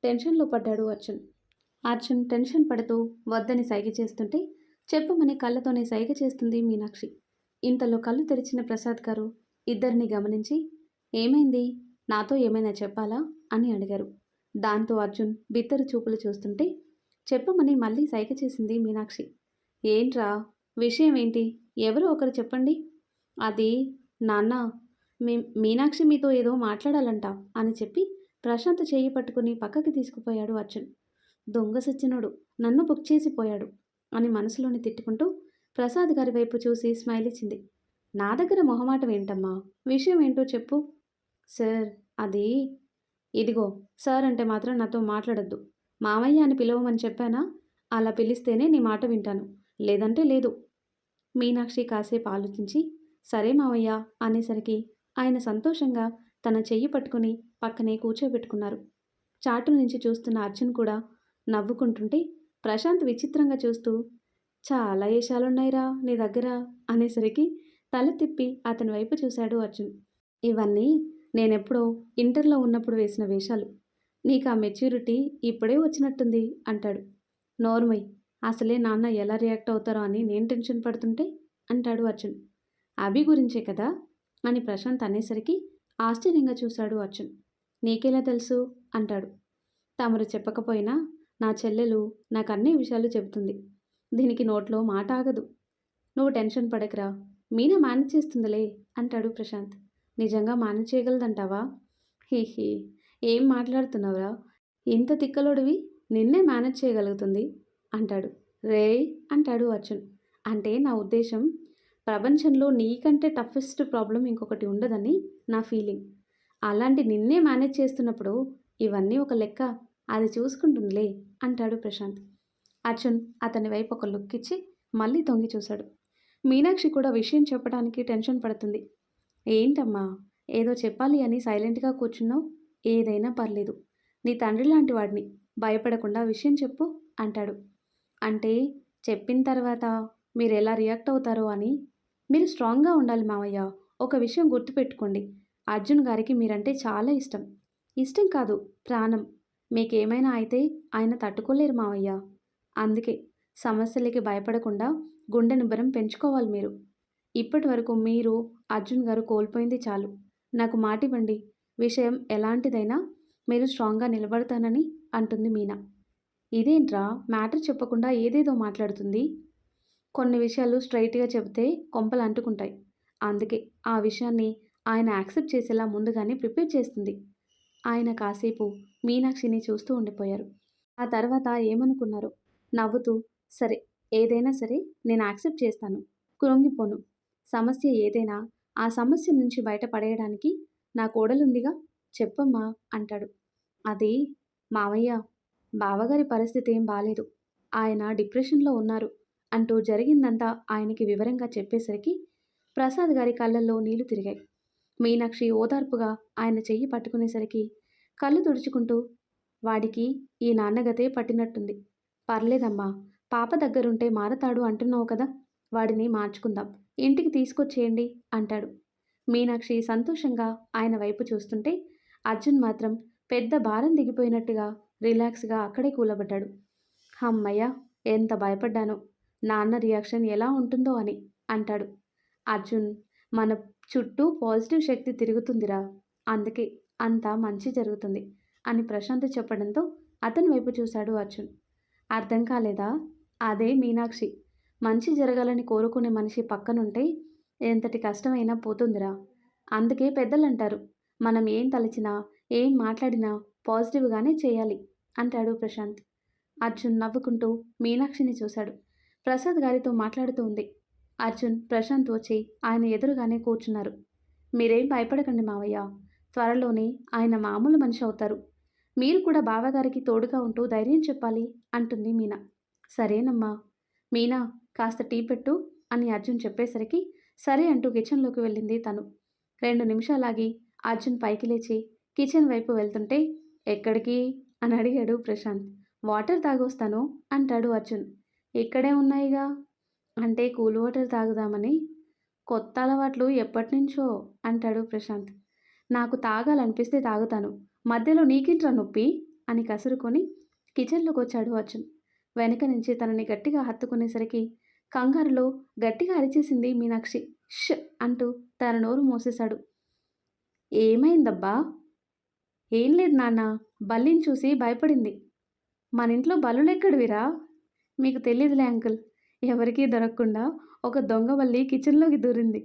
టెన్షన్లో పడ్డాడు అర్జున్. అర్జున్ టెన్షన్ పడుతూ వద్దని సైగ చేస్తుంటే చెప్పమని కళ్ళతోనే సైగ చేస్తుంది మీనాక్షి. ఇంతలో కళ్ళు తెరిచిన ప్రసాద్ గారు ఇద్దరిని గమనించి, ఏమైంది? నాతో ఏమైనా చెప్పాలా అని అడిగారు. దాంతో అర్జున్ బిత్తరు చూపులు చూస్తుంటే చెప్పమని మళ్ళీ సైగ చేసింది మీనాక్షి. ఏంట్రా, విషయం ఏంటి? ఎవరో ఒకరు చెప్పండి. అది నాన్న, మీ మీనాక్షి మీతో ఏదో మాట్లాడాలంట అని చెప్పి ప్రశాంత్ చేయి పట్టుకుని పక్కకి తీసుకుపోయాడు అర్జున్. దొంగ సచ్చినోడు, నన్ను బుక్ చేసిపోయాడు అని మనసులోని తిట్టుకుంటూ ప్రసాద్ గారి వైపు చూసి స్మైల్ ఇచ్చింది. నా దగ్గర మొహమాటం ఏంటమ్మా? విషయం ఏంటో చెప్పు. సార్, అది ఇదిగో, సార్ అంటే మాత్రం నాతో మాట్లాడొద్దు. మామయ్య అని పిలవమని చెప్పానా? అలా పిలిస్తేనే నీ మాట వింటాను, లేదంటే లేదు. మీనాక్షి కాసేపు ఆలోచించి సరే మావయ్య అనేసరికి ఆయన సంతోషంగా తన చెయ్యి పట్టుకుని పక్కనే కూర్చోబెట్టుకున్నారు. చాటు నుంచి చూస్తున్న అర్జున్ కూడా నవ్వుకుంటుంటే ప్రశాంత్ విచిత్రంగా చూస్తూ చాలా ఏషాలున్నాయిరా నీ దగ్గర అనేసరికి తల తిప్పి అతని వైపు చూశాడు అర్జున్. ఇవన్నీ నేనెప్పుడో ఇంటర్లో ఉన్నప్పుడు వేసిన వేషాలు. నీకు ఆ మెచ్యూరిటీ ఇప్పుడే వచ్చినట్టుంది అంటాడు. నోర్మయ్, అసలే నాన్న ఎలా రియాక్ట్ అవుతారో అని నేను టెన్షన్ పడుతుంటే అంటాడు అర్జున్. అభి గురించే కదా అని ప్రశాంత్ అనేసరికి ఆశ్చర్యంగా చూశాడు అర్జున్. నీకెలా తెలుసు అంటాడు. తమరు చెప్పకపోయినా నా చెల్లెలు నాకు అన్ని విషయాలు చెబుతుంది. దీనికి నోట్లో మాట ఆగదు. నువ్వు టెన్షన్ పడకరా, మీనా మేనేజ్ చేస్తుందిలే అంటాడు ప్రశాంత్. నిజంగా మేనేజ్ చేయగలదంటావా? హీహీ, ఏం మాట్లాడుతున్నావురా? ఇంత తిక్కలోడివి, నిన్నే మేనేజ్ చేయగలుగుతుంది అంటాడు. రేయ్ అంటాడు అర్జున్. అంటే నా ఉద్దేశం, ప్రపంచంలో నీకంటే టఫెస్ట్ ప్రాబ్లం ఇంకొకటి ఉండదని నా ఫీలింగ్. అలాంటి నిన్నే మేనేజ్ చేస్తున్నప్పుడు ఇవన్నీ ఒక లెక్క, అది చూసుకుంటుందిలే అంటాడు ప్రశాంత్. అర్జున్ అతని వైపు ఒక లుక్ ఇచ్చి మళ్ళీ తొంగి చూశాడు. మీనాక్షి కూడా విషయం చెప్పడానికి టెన్షన్ పడుతుంది. ఏంటమ్మా, ఏదో చెప్పాలి అని సైలెంట్గా కూర్చున్నావు? ఏదైనా పర్లేదు, నీ తండ్రి లాంటి వాడిని, భయపడకుండా విషయం చెప్పు అంటాడు. అంటే చెప్పిన తర్వాత మీరు ఎలా రియాక్ట్ అవుతారో అని. మీరు స్ట్రాంగ్గా ఉండాలి మావయ్య. ఒక విషయం గుర్తుపెట్టుకోండి, అర్జున్ గారికి మీరంటే చాలా ఇష్టం. ఇష్టం కాదు, ప్రాణం. మీకేమైనా అయితే ఆయన తట్టుకోలేరు మావయ్య. అందుకే సమస్యలకి భయపడకుండా గుండె నిబ్బరం పెంచుకోవాలి మీరు. ఇప్పటి వరకు మీరు, అర్జున్ గారు కోల్పోయింది చాలు. నాకు మాటివ్వండి, విషయం ఎలాంటిదైనా మీరు స్ట్రాంగ్గా నిలబడతానని అంటుంది మీనా. ఇదేంట్రా, మ్యాటర్ చెప్పకుండా ఏదేదో మాట్లాడుతుంది. కొన్ని విషయాలు స్ట్రైట్గా చెబితే కొంపలు అంటుకుంటాయి. అందుకే ఆ విషయాన్ని ఆయన యాక్సెప్ట్ చేసేలా ముందుగానే ప్రిపేర్ చేస్తుంది. ఆయన కాసేపు మీనాక్షిని చూస్తూ ఉండిపోయారు. ఆ తర్వాత ఏమనుకున్నారు? నవ్వుతూ, సరే, ఏదైనా సరే నేను యాక్సెప్ట్ చేస్తాను, కృంగిపోను. సమస్య ఏదైనా ఆ సమస్య నుంచి బయటపడేయడానికి నా కోడలుందిగా, చెప్పమ్మా అంటాడు. అది మావయ్య, బావగారి పరిస్థితి ఏం బాలేదు. ఆయన డిప్రెషన్లో ఉన్నారు. అంటూ జరిగిందంతా ఆయనకి వివరంగా చెప్పేసరికి ప్రసాద్ గారి కళ్ళల్లో నీళ్లు తిరిగాయి. మీనాక్షి ఓదార్పుగా ఆయన చెయ్యి పట్టుకునేసరికి కళ్ళు తుడుచుకుంటూ, వాడికి ఈ నాన్నగతే పట్టినట్టుంది. పర్లేదమ్మా, పాప దగ్గరుంటే మారతాడు అంటున్నావు కదా, వాడిని మార్చుకుందాం, ఇంటికి తీసుకొచ్చేయండి అంటాడు. మీనాక్షి సంతోషంగా ఆయన వైపు చూస్తుంటే అర్జున్ మాత్రం పెద్ద భారం దిగిపోయినట్టుగా రిలాక్స్గా అక్కడే కూలబడ్డాడు. హమ్మయ్య, ఎంత భయపడ్డానో, నాన్న రియాక్షన్ ఎలా ఉంటుందో అని అంటాడు. అర్జున్, మన చుట్టూ పాజిటివ్ శక్తి తిరుగుతుందిరా, అందుకే అంతా మంచి జరుగుతుంది అని ప్రశాంత్ చెప్పడంతో అతని వైపు చూశాడు అర్జున్. అర్థం కాలేదా? అదే మీనాక్షి, మంచి జరగాలని కోరుకునే మనిషి పక్కనుంటే ఎంతటి కష్టమైనా పోతుందిరా. అందుకే పెద్దలంటారు, మనం ఏం తలచినా ఏం మాట్లాడినా పాజిటివ్గానే చేయాలి అంటాడు ప్రశాంత్. అర్జున్ నవ్వుకుంటూ మీనాక్షిని చూశాడు. ప్రసాద్ గారితో మాట్లాడుతూ ఉంది. అర్జున్, ప్రశాంత్ వచ్చి ఆయన ఎదురుగానే కూర్చున్నారు. మీరేం భయపడకండి మావయ్య, త్వరలోనే ఆయన మామూలు మనిషి అవుతారు. మీరు కూడా బావగారికి తోడుగా ఉంటూ ధైర్యం చెప్పాలి అంటుంది మీనా. సరేనమ్మా. మీనా, కాస్త టీ పెట్టు అని అర్జున్ చెప్పేసరికి సరే అంటూ కిచెన్లోకి వెళ్ళింది తను. 2 నిమిషాలాగి అర్జున్ పైకి లేచి కిచెన్ వైపు వెళ్తుంటే, ఎక్కడికి అని అడిగాడు ప్రశాంత్. వాటర్ తాగొస్తాను అంటాడు అర్జున్. ఇక్కడే ఉన్నాయిగా అంటే కూల్ వాటర్ తాగుదామని. కొత్త అలవాట్లు ఎప్పటినుంచో అంటాడు ప్రశాంత్. నాకు తాగాలనిపిస్తే తాగుతాను, మధ్యలో నీకేంట్రా నొప్పి అని కసురుకొని కిచెన్లోకి వచ్చాడు అర్జున్. వెనక నుంచి తనని గట్టిగా హత్తుకునేసరికి కంగారులో గట్టిగా అరిచేసింది మీనాక్షి. ష్ అంటూ తన నోరు మూసేశాడు. ఏమైందబ్బా? ఏం లేదు నాన్న, బల్లిని చూసి భయపడింది. మన ఇంట్లో బల్లులెక్కడివిరా? మీకు తెలీదులే అంకుల్, ఎవరికీ దొరకకుండా ఒక దొంగ బల్లి కిచెన్లోకి దూరింది.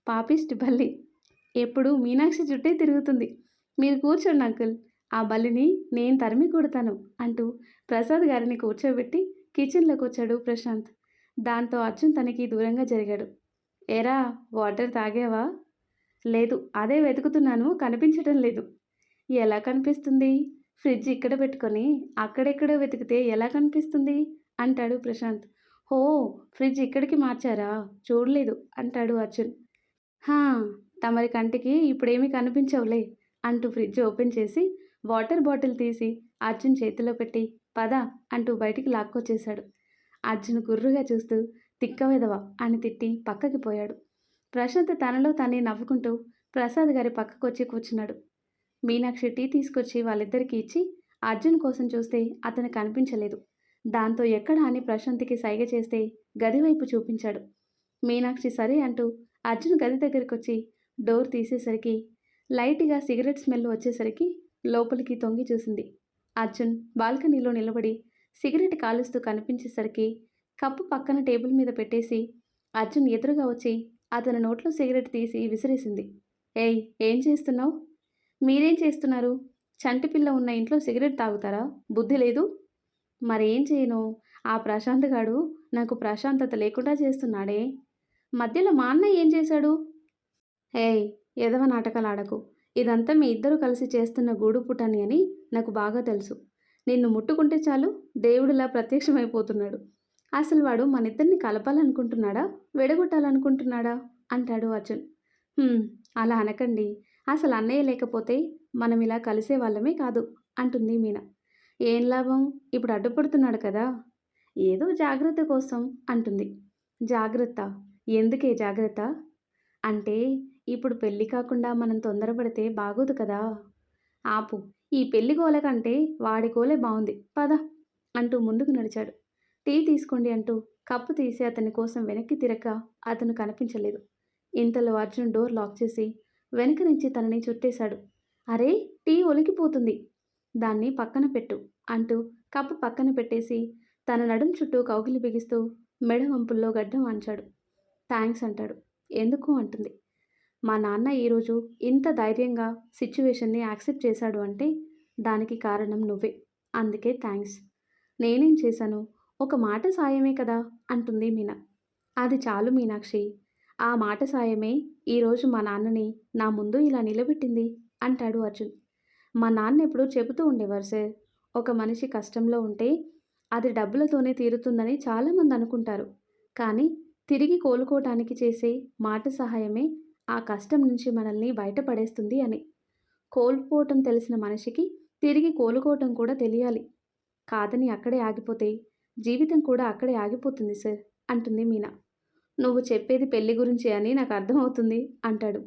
పాపిస్ట్ బల్లి, ఎప్పుడు మీనాక్షి చుట్టే తిరుగుతుంది. మీరు కూర్చోండి అంకుల్, ఆ బల్లిని నేను తరిమి కొడతాను అంటూ ప్రసాద్ గారిని కూర్చోబెట్టి కిచెన్లోకి వచ్చాడు ప్రశాంత్. దాంతో అర్జున్ తనకి దూరంగా జరిగాడు. ఏరా, వాటర్ తాగావా? లేదు, అదే వెతుకుతున్నాను, కనిపించటం లేదు. ఎలా కనిపిస్తుంది? ఫ్రిడ్జ్ ఇక్కడ పెట్టుకొని అక్కడెక్కడో వెతికితే ఎలా కనిపిస్తుంది అంటాడు ప్రశాంత్. హో, ఫ్రిడ్జ్ ఇక్కడికి మార్చారా? చూడలేదు అంటాడు అర్జున్. హా, తమరి కంటికి ఇప్పుడేమీ కనిపించవులే అంటూ ఫ్రిడ్జ్ ఓపెన్ చేసి వాటర్ బాటిల్ తీసి అర్జున్ చేతిలో పెట్టి పద అంటూ బయటికి లాక్కొచ్చేశాడు. అర్జున్ గుర్రుగా చూస్తూ తిక్కవెదవా అని తిట్టి పక్కకి పోయాడు. ప్రశాంత్ తనలో తానే నవ్వుకుంటూ ప్రసాద్ గారి పక్కకొచ్చి కూర్చున్నాడు. మీనాక్షి టీ తీసుకొచ్చి వాళ్ళిద్దరికీ ఇచ్చి అర్జున్ కోసం చూస్తే అతను కనిపించలేదు. దాంతో ఎక్కడ అని ప్రశాంత్కి సైగ చేస్తే గది వైపు చూపించాడు. మీనాక్షి సరే అంటూ అర్జున్ గది దగ్గరికి వచ్చి డోర్ తీసేసరికి లైట్గా సిగరెట్ స్మెల్ వచ్చేసరికి లోపలికి తొంగి చూసింది. అర్జున్ బాల్కనీలో నిలబడి సిగరెట్ కాలుస్తూ కనిపించేసరికి కప్పు పక్కన టేబుల్ మీద పెట్టేసి అర్జున్ ఎదురుగా వచ్చి అతని నోట్లో సిగరెట్ తీసి విసిరేసింది. ఏయ్, ఏం చేస్తున్నావు? మీరేం చేస్తున్నారు? చంటి పిల్ల ఉన్న ఇంట్లో సిగరెట్ తాగుతారా? బుద్ధి లేదు? మరేం చేయను, ఆ ప్రశాంత్ గాడు నాకు ప్రశాంతత లేకుండా చేస్తున్నాడే. మధ్యలో మా అన్న ఏం చేశాడు? ఏయ్, ఎదవ నాటకాలు ఆడకు. ఇదంతా మీ ఇద్దరు కలిసి చేస్తున్న గూడు పుటాని అని నాకు బాగా తెలుసు. నిన్ను ముట్టుకుంటే చాలు దేవుడిలా ప్రత్యక్షమైపోతున్నాడు. అసలు వాడు మనిద్దరిని కలపాలనుకుంటున్నాడా, విడగొట్టాలనుకుంటున్నాడా అంటాడు అర్జున్. అలా అనకండి, అసలు అన్నయ్య లేకపోతే మనం ఇలా కలిసే వాళ్ళమే కాదు అంటుంది మీనా. ఏం లాభం, ఇప్పుడు అడ్డుపడుతున్నాడు కదా. ఏదో జాగ్రత్త కోసం అంటుంది. జాగ్రత్త? ఎందుకే జాగ్రత్త? అంటే ఇప్పుడు పెళ్ళి కాకుండా మనం తొందరపడితే బాగోదు కదా. ఆపు, ఈ పెళ్లి గోల కంటే వాడి గోలే బాగుంది, పద అంటూ ముందుకు నడిచాడు. టీ తీసుకోండి అంటూ కప్పు తీసి అతని కోసం వెనక్కి తిరక్క అతను కనిపించలేదు. ఇంతలో అర్జున్ డోర్ లాక్ చేసి వెనక నుంచి తనని చుట్టేశాడు. అరే, టీ ఒలికిపోతుంది, దాన్ని పక్కన పెట్టు అంటూ కప్పు పక్కన పెట్టేసి తన నడుం చుట్టూ కౌగిలి బిగిస్తూ మెడ వంపుల్లో గడ్డం వాంచాడు. థ్యాంక్స్ అంటాడు. ఎందుకు అంటుంది. మా నాన్న ఈరోజు ఇంత ధైర్యంగా సిచ్యువేషన్ని యాక్సెప్ట్ చేశాడు అంటే దానికి కారణం నువ్వే, అందుకే థ్యాంక్స్. నేనేం చేశాను, ఒక మాట సాయమే కదా అంటుంది మీనా. అది చాలు మీనాక్షి, ఆ మాట సాయమే ఈరోజు మా నాన్నని నా ముందు ఇలా నిలబెట్టింది అంటాడు అర్జున్. మా నాన్న ఎప్పుడూ చెబుతూ ఉండేవారు సార్, ఒక మనిషి కష్టంలో ఉంటే అది డబ్బులతోనే తీరుతుందని చాలామంది అనుకుంటారు. కానీ తిరిగి కోలుకోవటానికి చేసే మాట సహాయమే ఆ కష్టం నుంచి మనల్ని బయటపడేస్తుంది అని. కోల్పోవటం తెలిసిన మనిషికి తిరిగి కోలుకోవటం కూడా తెలియాలి. కాదని అక్కడే ఆగిపోతే జీవితం కూడా అక్కడే ఆగిపోతుంది సార్ అంటుంది మీనా. నువ్వు చెప్పేది పెళ్లి గురించి అని నాకు అర్థమవుతుంది అంటాడు.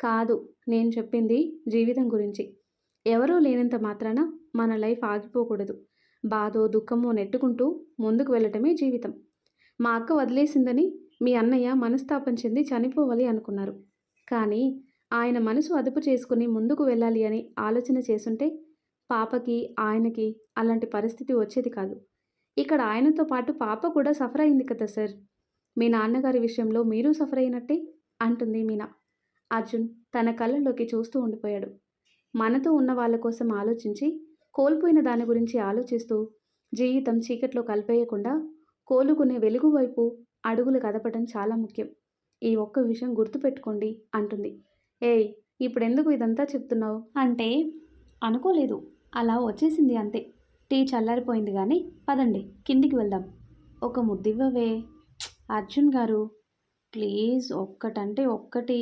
కాదు, నేను చెప్పింది జీవితం గురించి. ఎవరూ లేనంత మాత్రాన మన లైఫ్ ఆగిపోకూడదు. బాధో దుఃఖమో నెట్టుకుంటూ ముందుకు వెళ్ళటమే జీవితం. మా అక్క వదిలేసిందని మీ అన్నయ్య మనస్తాపం చెంది చనిపోవాలి అనుకున్నారు. కానీ ఆయన మనసు అదుపు చేసుకుని ముందుకు వెళ్ళాలి అని ఆలోచన చేసుంటే పాపకి ఆయనకి అలాంటి పరిస్థితి వచ్చేది కాదు. ఇక్కడ ఆయనతో పాటు పాప కూడా సఫర్ అయింది కదా సార్. మీ నాన్నగారి విషయంలో మీరు సఫర్ అయినట్టే అంటుంది మీనా. అర్జున్ తన కళ్ళల్లోకి చూస్తూ ఉండిపోయాడు. మనతో ఉన్న వాళ్ళ కోసం ఆలోచించి కోల్పోయిన దాని గురించి ఆలోచిస్తూ జీవితం చీకట్లో కలిపేయకుండా కోలుకునే వెలుగు వైపు అడుగులు కదపడం చాలా ముఖ్యం. ఈ ఒక్క విషయం గుర్తుపెట్టుకోండి అంటుంది. ఏయ్, ఇప్పుడెందుకు ఇదంతా చెప్తున్నావు అంటే అనుకోలేదు, అలా వచ్చేసింది అంతే. టీ చల్లారిపోయింది కానీ పదండి కిందికి వెళ్దాం. ఒక ముద్దివ్వవే అర్జున్ గారు, ప్లీజ్. ఒక్కటంటే ఒక్కటి.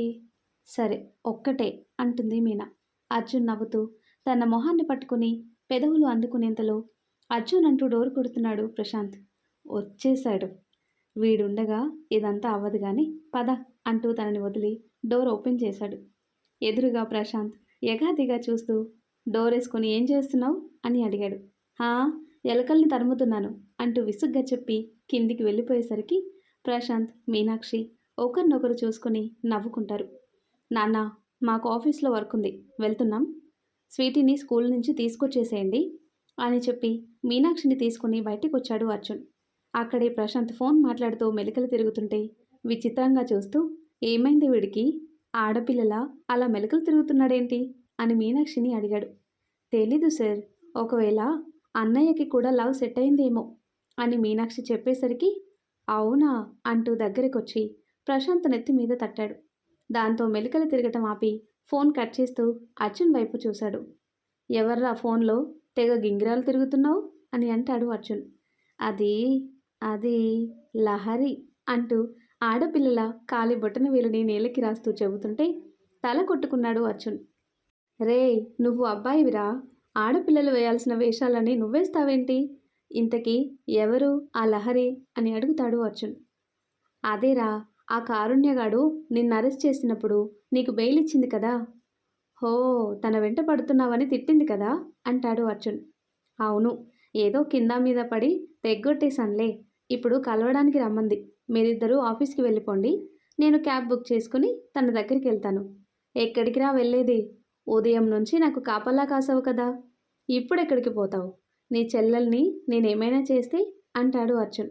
సరే ఒక్కటే అంటుంది మీనా. అర్జున్ నవ్వుతూ తన మొహాన్ని పట్టుకుని పెదవులు అందుకునేంతలో అర్జున్ అంటూ డోర్ కొడుతున్నాడు ప్రశాంత్. వచ్చేశాడు. వీడుండగా ఇదంతా అవ్వదు కానీ పద అంటూ తనని వదిలి డోర్ ఓపెన్ చేశాడు. ఎదురుగా ప్రశాంత్ ఎగాదిగా చూస్తూ డోర్ వేసుకుని ఏం చేస్తున్నావు అని అడిగాడు. హా, ఎలకల్ని తరుముతున్నాను అంటూ విసుగ్గా చెప్పి కిందికి వెళ్ళిపోయేసరికి ప్రశాంత్ మీనాక్షి ఒకరినొకరు చూసుకుని నవ్వుకుంటారు. నాన్న, మాకు ఆఫీస్లో వర్క్ ఉంది, వెళ్తున్నాం. స్వీటీని స్కూల్ నుంచి తీసుకొచ్చేసేయండి అని చెప్పి మీనాక్షిని తీసుకుని బయటికి వచ్చాడు అర్జున్. అక్కడే ప్రశాంత్ ఫోన్ మాట్లాడుతూ మెలికలు తిరుగుతుంటే విచిత్రంగా చూస్తూ ఏమైంది వీడికి, ఆడపిల్లలా అలా మెలికలు తిరుగుతున్నాడేంటి అని మీనాక్షిని అడిగాడు. తెలీదు సార్, ఒకవేళ అన్నయ్యకి కూడా లవ్ సెట్ అయిందేమో అని మీనాక్షి చెప్పేసరికి అవునా అంటూ దగ్గరికొచ్చి ప్రశాంత్ నెత్తి మీద తట్టాడు. దాంతో మెలికలు తిరగటం ఆపి ఫోన్ కట్ చేస్తూ అర్జున్ వైపు చూశాడు. ఎవర్రా ఫోన్లో తెగ గింగిరాలు తిరుగుతున్నావు అని అంటాడు అర్జున్. అది అది లహరి అంటూ ఆడపిల్లల కాలి బొట్టన వేలుని నేలకి రాస్తూ చెబుతుంటే తల కొట్టుకున్నాడు అర్జున్. రే, నువ్వు అబ్బాయివిరా, ఆడపిల్లలు వేయాల్సిన వేషాలని నువ్వేస్తావేంటి? ఇంతకీ ఎవరు ఆ లహరి అని అడుగుతాడు అర్జున్. అదేరా, ఆ కారుణ్యగాడు నిన్ను అరెస్ట్ చేసినప్పుడు నీకు బెయిల్ ఇచ్చింది కదా. హో, తన వెంట పడుతున్నావని తిట్టింది కదా అంటాడు అర్జున్. అవును, ఏదో కింద మీద పడి తెగ్గొట్టేశానులే. ఇప్పుడు కలవడానికి రమ్మంది. మీరిద్దరూ ఆఫీస్కి వెళ్ళిపోండి, నేను క్యాబ్ బుక్ చేసుకుని తన దగ్గరికి వెళ్తాను. ఎక్కడికి రా వెళ్ళేది? ఉదయం నుంచి నాకు కాపలా కాసావు కదా, ఇప్పుడెక్కడికి పోతావు? నీ చెల్లెల్ని నేనేమైనా చేస్తే అంటాడు అర్జున్.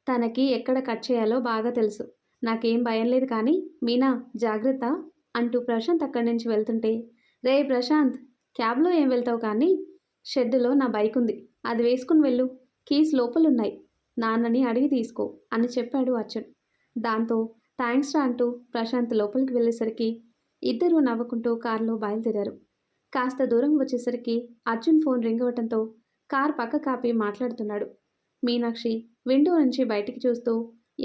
తనకి ఎక్కడ కట్ చేయాలో బాగా తెలుసు, నాకేం భయం లేదు కానీ మీనా జాగ్రత్త అంటూ ప్రశాంత్ అక్కడి నుంచి వెళ్తుంటే, రే ప్రశాంత్, క్యాబ్లో ఏం వెళ్తావు కానీ షెడ్డులో నా బైక్ ఉంది, అది వేసుకుని వెళ్ళు, కీస్ లోపలున్నాయి, నాన్నని అడిగి తీసుకో అని చెప్పాడు అర్జున్. దాంతో థ్యాంక్స్ రా అంటూ ప్రశాంత్ లోపలికి వెళ్ళేసరికి ఇద్దరూ నవ్వుకుంటూ కారులో బయలుదేరారు. కాస్త దూరం వచ్చేసరికి అర్జున్ ఫోన్ రింగ్ అవ్వటంతో కార్ పక్క కాపి మాట్లాడుతున్నాడు. మీనాక్షి విండో నుంచి బయటికి చూస్తూ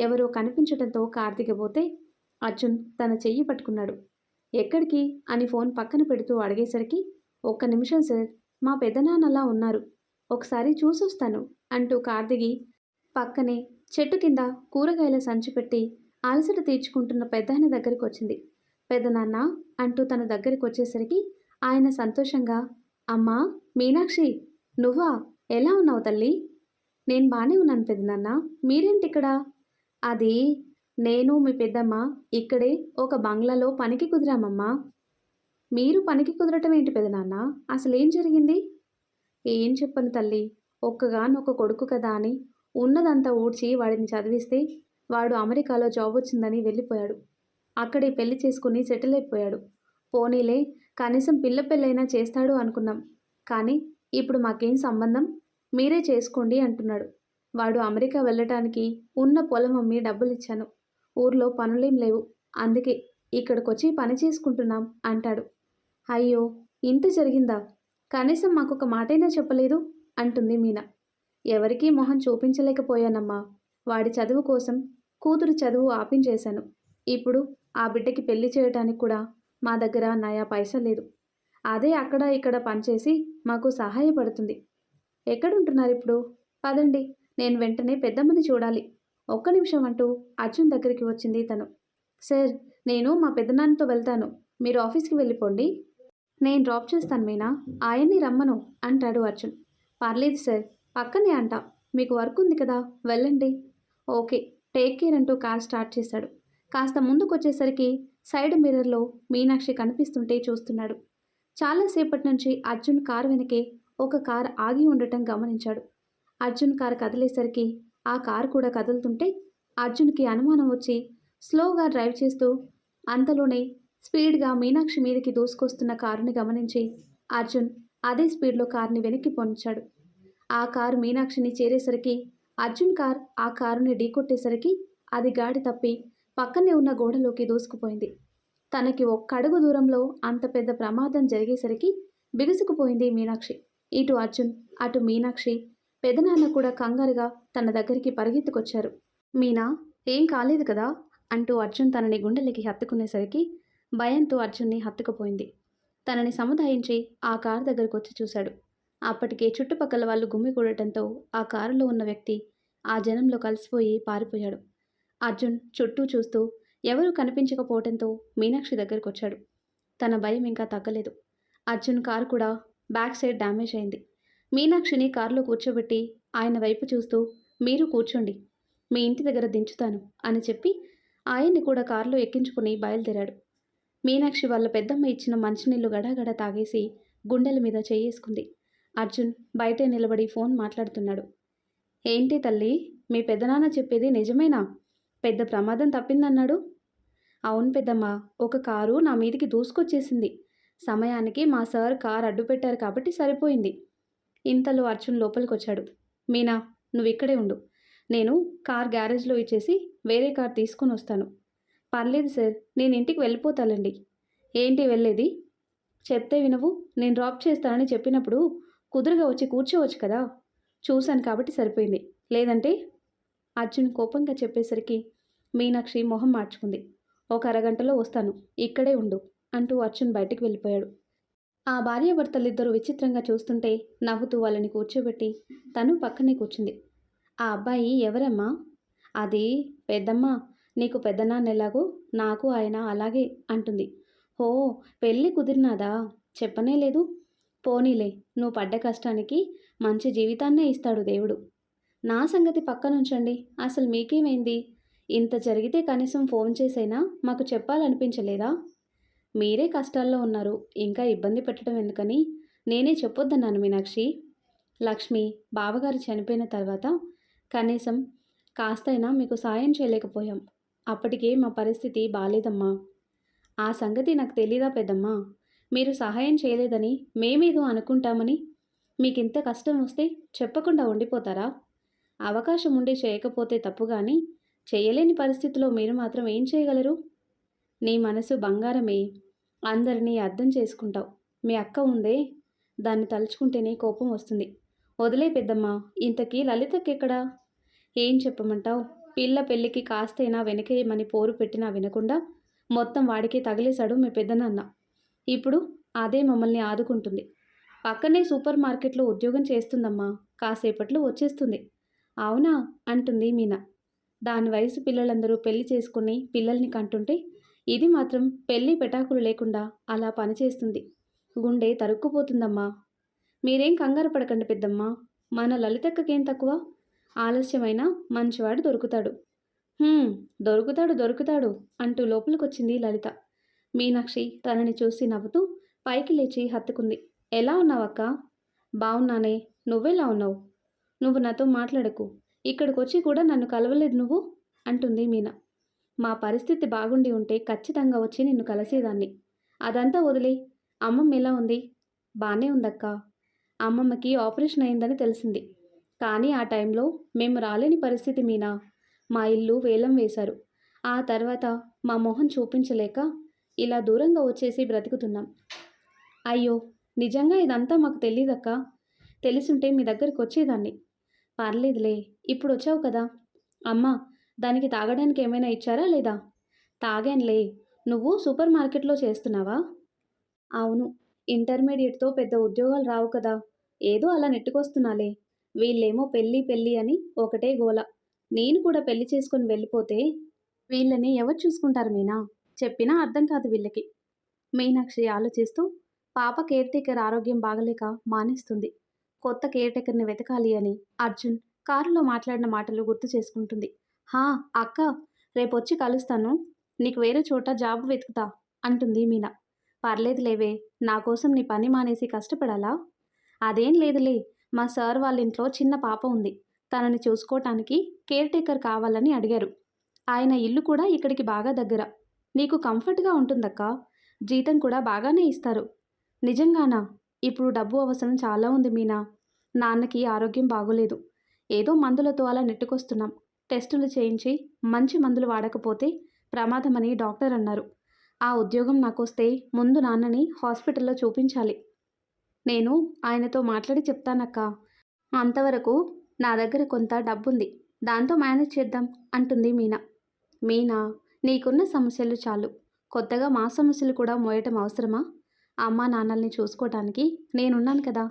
ఎవరో కనిపించడంతో కార్ దిగబోతే అర్జున్ తన చెయ్యి పట్టుకున్నాడు. ఎక్కడికి అని ఫోన్ పక్కన పెడుతూ అడిగేసరికి, ఒక్క నిమిషం సార్, మా పెద్దనాన్నలా ఉన్నారు, ఒకసారి చూసొస్తాను అంటూ కార్ దిగి పక్కనే చెట్టు కింద కూరగాయల సంచి పెట్టి అలసట తీర్చుకుంటున్న పెద్దాయన దగ్గరికి వచ్చింది. పెద్దనాన్న అంటూ తన దగ్గరికి వచ్చేసరికి ఆయన సంతోషంగా, అమ్మా మీనాక్షి, నువ్వా, ఎలా ఉన్నావు తల్లి? నేను బాగానే ఉన్నాను పెద్దనాన్న, మీరేంటిక్కడ? అది నేను మీ పెద్దమ్మ ఇక్కడే ఒక బంగ్లాలో పనికి కుదిరామమ్మా. మీరు పనికి కుదరటం ఏంటి పెదనాన్న, అసలేం జరిగింది? ఏం చెప్పను తల్లి, ఒక్కగానొక్క కొడుకు కదా అని ఉన్నదంతా ఊడ్చి వాడిని చదివిస్తే వాడు అమెరికాలో జాబ్ వచ్చిందని వెళ్ళిపోయాడు. అక్కడే పెళ్లి చేసుకుని సెటిల్ అయిపోయాడు. పోనీలే, కనీసం పిల్ల పెళ్ళైనా చేస్తాడు అనుకున్నాం, కానీ ఇప్పుడు మాకేం సంబంధం, మీరే చేసుకోండి అంటున్నాడు. వాడు అమెరికా వెళ్ళటానికి ఉన్న పొలం అమ్మి డబ్బులిచ్చాను. ఊర్లో పనులేం లేవు, అందుకే ఇక్కడికొచ్చి పని చేసుకుంటున్నాం అంటాడు. అయ్యో, ఇంత జరిగిందా? కనీసం మాకొక మాటైనా చెప్పలేదు అంటుంది మీనా. ఎవరికీ మొహం చూపించలేకపోయానమ్మా. వాడి చదువు కోసం కూతురు చదువు ఆపించేశాను. ఇప్పుడు ఆ బిడ్డకి పెళ్లి చేయటానికి కూడా మా దగ్గర నయా పైసా లేదు. అదే అక్కడ ఇక్కడ పనిచేసి మాకు సహాయపడుతుంది. ఎక్కడుంటున్నారిప్పుడు? పదండి, నేను వెంటనే పెద్దమ్మని చూడాలి. ఒక్క నిమిషం అంటూ అర్జున్ దగ్గరికి వచ్చింది తను. సార్, నేను మా పెద్దనాన్నతో వెళ్తాను. మీరు ఆఫీస్కి వెళ్ళిపోండి. నేను డ్రాప్ చేస్తాను మీనా, ఆయన్ని రమ్మను అంటాడు అర్జున్. పర్లేదు సార్, పక్కనే అంట. మీకు వర్క్ ఉంది కదా, వెళ్ళండి. ఓకే, టేక్ కేర్ అంటూ కార్ స్టార్ట్ చేశాడు. కాస్త ముందుకొచ్చేసరికి సైడ్ మిర్రర్లో మీనాక్షి కనిపిస్తుంటే చూస్తున్నాడు. చాలాసేపటి నుంచి అర్జున్ కారు వెనకే ఒక కార్ ఆగి ఉండటం గమనించాడు. అర్జున్ కారు కదిలేసరికి ఆ కారు కూడా కదులుతుంటే అర్జున్కి అనుమానం వచ్చి స్లోగా డ్రైవ్ చేస్తూ అంతలోనే స్పీడ్గా మీనాక్షి మీదకి దూసుకొస్తున్న కారుని గమనించి అర్జున్ అదే స్పీడ్లో కారుని వెనక్కి పొంచాడు. ఆ కారు మీనాక్షిని చేరేసరికి అర్జున్ కార్ ఆ కారుని ఢీకొట్టేసరికి అది గాడి తప్పి పక్కనే ఉన్న గోడలోకి దూసుకుపోయింది. తనకి ఒక్క అడుగు దూరంలో అంత పెద్ద ప్రమాదం జరిగేసరికి బిగుసుకుపోయింది మీనాక్షి. ఇటు అర్జున్, అటు మీనాక్షి, పెదనాన్న కూడా కంగారుగా తన దగ్గరికి పరిగెత్తుకొచ్చారు. మీనా, ఏం కాలేదు కదా అంటూ అర్జున్ తనని గుండెలకి హత్తుకునేసరికి భయంతో అర్జున్ని హత్తుకుపోయింది. తనని సముదాయించి ఆ కారు దగ్గరకు వచ్చి చూశాడు. అప్పటికే చుట్టుపక్కల వాళ్ళు గుమ్మికూడటంతో ఆ కారులో ఉన్న వ్యక్తి ఆ జనంలో కలిసిపోయి పారిపోయాడు. అర్జున్ చుట్టూ చూస్తూ ఎవరూ కనిపించకపోవడంతో మీనాక్షి దగ్గరకు వచ్చాడు. తన భయం ఇంకా తగ్గలేదు. అర్జున్ కారు కూడా బ్యాక్ సైడ్ డ్యామేజ్ అయింది. మీనాక్షిని కారులో కూర్చోబెట్టి ఆయన వైపు చూస్తూ, మీరు కూర్చోండి, మీ ఇంటి దగ్గర దించుతాను అని చెప్పి ఆయన్ని కూడా కారులో ఎక్కించుకుని బయలుదేరాడు. మీనాక్షి వాళ్ళ పెద్దమ్మ ఇచ్చిన మంచినీళ్లు గడాగడా తాగేసి గుండెల మీద చేసుకుంది. అర్జున్ బయటే నిలబడి ఫోన్ మాట్లాడుతున్నాడు. ఏంటి తల్లి, మీ పెద్దనాన్న చెప్పేది నిజమేనా? పెద్ద ప్రమాదం తప్పిందన్నాడు. అవును పెద్దమ్మ, ఒక కారు నా మీదికి దూసుకొచ్చేసింది. సమయానికి మా సార్ కారు అడ్డు పెట్టారు కాబట్టి సరిపోయింది. ఇంతలో అర్జున్ లోపలికొచ్చాడు. మీనా, నువ్వు ఇక్కడే ఉండు, నేను కార్ గ్యారేజ్లో ఇచ్చేసి వేరే కార్ తీసుకొని వస్తాను. పర్లేదు సార్, నేను ఇంటికి వెళ్ళిపోతానండి. ఏంటి వెళ్ళేది? చెప్తే వినవు. నేను డ్రాప్ చేస్తానని చెప్పినప్పుడు కుదురుగా వచ్చి కూర్చోవచ్చు కదా. చూశాను కాబట్టి సరిపోయింది, లేదంటే. అర్జున్ కోపంగా చెప్పేసరికి మీనాక్షి మొహం మార్చుకుంది. ఒక అరగంటలో వస్తాను, ఇక్కడే ఉండు అంటూ అర్జున్ బయటికి వెళ్ళిపోయాడు. ఆ భార్యాభర్తలిద్దరూ విచిత్రంగా చూస్తుంటే నవ్వుతూ వాళ్ళని కూర్చోబెట్టి తను పక్కనే కూర్చుంది. ఆ అబ్బాయి ఎవరమ్మా? అది పెద్దమ్మ, నీకు పెద్దనాన్న ఎలాగో నాకు ఆయన అలాగే అంటుంది. ఓ, పెళ్ళి కుదిరినాదా? చెప్పనే లేదు. పోనీలే, నువ్వు పడ్డ కష్టానికి మంచి జీవితాన్నే ఇస్తాడు దేవుడు. నా సంగతి పక్కనుంచండి, అసలు మీకేమైంది? ఇంత జరిగితే కనీసం ఫోన్ చేసైనా మాకు చెప్పాలనిపించలేదా? మీరే కష్టాల్లో ఉన్నారు, ఇంకా ఇబ్బంది పెట్టడం ఎందుకని నేనే చెప్పొద్దన్నాను మీనాక్షి. లక్ష్మి బావగారు చనిపోయిన తర్వాత కనీసం కాస్తైనా మీకు సాయం చేయలేకపోయాం. అప్పటికే మా పరిస్థితి బాలేదమ్మా. ఆ సంగతి నాకు తెలీదా పెద్దమ్మా? మీరు సహాయం చేయలేదని మేమేదో అనుకుంటామని. మీకింత కష్టం వస్తే చెప్పకుండా ఉండిపోతారా? అవకాశం ఉండి చేయకపోతే తప్పు కానీ చేయలేని పరిస్థితిలో మీరు మాత్రం ఏం చేయగలరు? నీ మనసు బంగారమే, అందరినీ అర్థం చేసుకుంటావు. మీ అక్క ఉందే, దాన్ని తలుచుకుంటేనే కోపం వస్తుంది. వదిలే పెద్దమ్మా, ఇంతకీ లలితకెక్కడా? ఏం చెప్పమంటావు? పిల్ల పెళ్ళికి కాస్తైనా వెనకేయమని పోరు పెట్టినా వినకుండా మొత్తం వాడికే తగిలేశాడు మీ పెద్దనాన్న. ఇప్పుడు అదే మమ్మల్ని ఆదుకుంటుంది. పక్కనే సూపర్ మార్కెట్లో ఉద్యోగం చేస్తుందమ్మా, కాసేపట్లో వచ్చేస్తుంది. అవునా అంటుంది మీనా. దాని వయసు పిల్లలందరూ పెళ్లి చేసుకుని పిల్లల్ని కంటుంటే ఇది మాత్రం పెళ్లి పెటాకులు లేకుండా అలా పనిచేస్తుంది. గుండె తరుక్కుపోతుందమ్మా. మీరేం కంగారు పడకండి పెద్దమ్మా, మన లలితక్కకేం తక్కువ? ఆలస్యమైనా మంచివాడు దొరుకుతాడు. దొరుకుతాడు దొరుకుతాడు అంటూ లోపలికొచ్చింది లలిత. మీనాక్షి తనని చూసి నవ్వుతూ పైకి లేచి హత్తుకుంది. ఎలా ఉన్నావక్క? బావున్నానే, నువ్వెలా ఉన్నావు? నువ్వు నాతో మాట్లాడకు, ఇక్కడికొచ్చి కూడా నన్ను కలవలేదు నువ్వు అంటుంది మీనా. మా పరిస్థితి బాగుండి ఉంటే ఖచ్చితంగా వచ్చి నిన్ను కలిసేదాన్ని. అదంతా వదిలే, అమ్మమ్మ ఎలా ఉంది? బానే ఉందక్క. అమ్మమ్మకి ఆపరేషన్ అయిందని తెలిసింది, కానీ ఆ టైంలో మేము రాలేని పరిస్థితి మీనా. మా ఇల్లు వేలం వేశారు. ఆ తర్వాత మా మొహం చూపించలేక ఇలా దూరంగా వచ్చేసి బ్రతుకుతున్నాం. అయ్యో, నిజంగా ఇదంతా మాకు తెలీదక్క. తెలిసుంటే మీ దగ్గరికి వచ్చేదాన్ని. పర్లేదులే, ఇప్పుడు వచ్చావు కదా. అమ్మా, దానికి తాగడానికి ఏమైనా ఇచ్చారా లేదా? తాగానులే. నువ్వు సూపర్ మార్కెట్లో చేస్తున్నావా? అవును. ఇంటర్మీడియట్‌తో పెద్ద ఉద్యోగాలు రావు కదా! ఏదో అలా నెట్టుకొస్తున్నాలే. వీళ్ళేమో పెళ్లి పెళ్లి అని ఒకటే గోల. నేను కూడా పెళ్లి చేసుకొని వెళ్ళిపోతే వీళ్ళని ఎవరు చూసుకుంటారు మీనా? చెప్పినా అర్థం కాదు వీళ్ళకి. మీనాక్షి ఆలోచిస్తూ పాప కేర్ టేకర్ ఆరోగ్యం బాగలేక మానేస్తుంది. కొత్త కేర్ టేకర్‌ని వెతకాలి అని అర్జున్ కారులో మాట్లాడిన మాటలు గుర్తు చేసుకుంటుంది. హా! అక్క, రేపొచ్చి కలుస్తాను. నీకు వేరే చోట జాబ్ వెతుకుతా అంటుంది మీనా. పర్లేదులేవే, నా కోసం నీ పని మానేసి కష్టపడాలా? అదేం లేదులే. మా సార్ వాళ్ళ ఇంట్లో చిన్న పాప ఉంది. తనని చూసుకోవటానికి కేర్ టేకర్ కావాలని అడిగారు. ఆయన ఇల్లు కూడా ఇక్కడికి బాగా దగ్గర. నీకు కంఫర్ట్‌గా ఉంటుందక్కా. జీతం కూడా బాగానే ఇస్తారు. నిజంగానా? ఇప్పుడు డబ్బు అవసరం చాలా ఉంది మీనా. నాన్నకి ఆరోగ్యం బాగోలేదు. ఏదో మందులతో అలా నెట్టుకొస్తున్నాం. టెస్టులు చేయించి మంచి మందులు వాడకపోతే ప్రమాదమని డాక్టర్ అన్నారు. ఆ ఉద్యోగం నాకొస్తే ముందు నాన్నని హాస్పిటల్‌లో చూపించాలి. నేను ఆయనతో మాట్లాడి చెప్తానక్కా. అంతవరకు నా దగ్గర కొంత డబ్బుంది. దాంతో మేనేజ్ చేద్దాం అంటుంది మీనా. మీనా, నీకున్న సమస్యలు చాలు. కొత్తగా మా సమస్యలు కూడా మోయటం అవసరమా? అమ్మా నాన్నల్ని చూసుకోవటానికి నేనున్నాను కదా!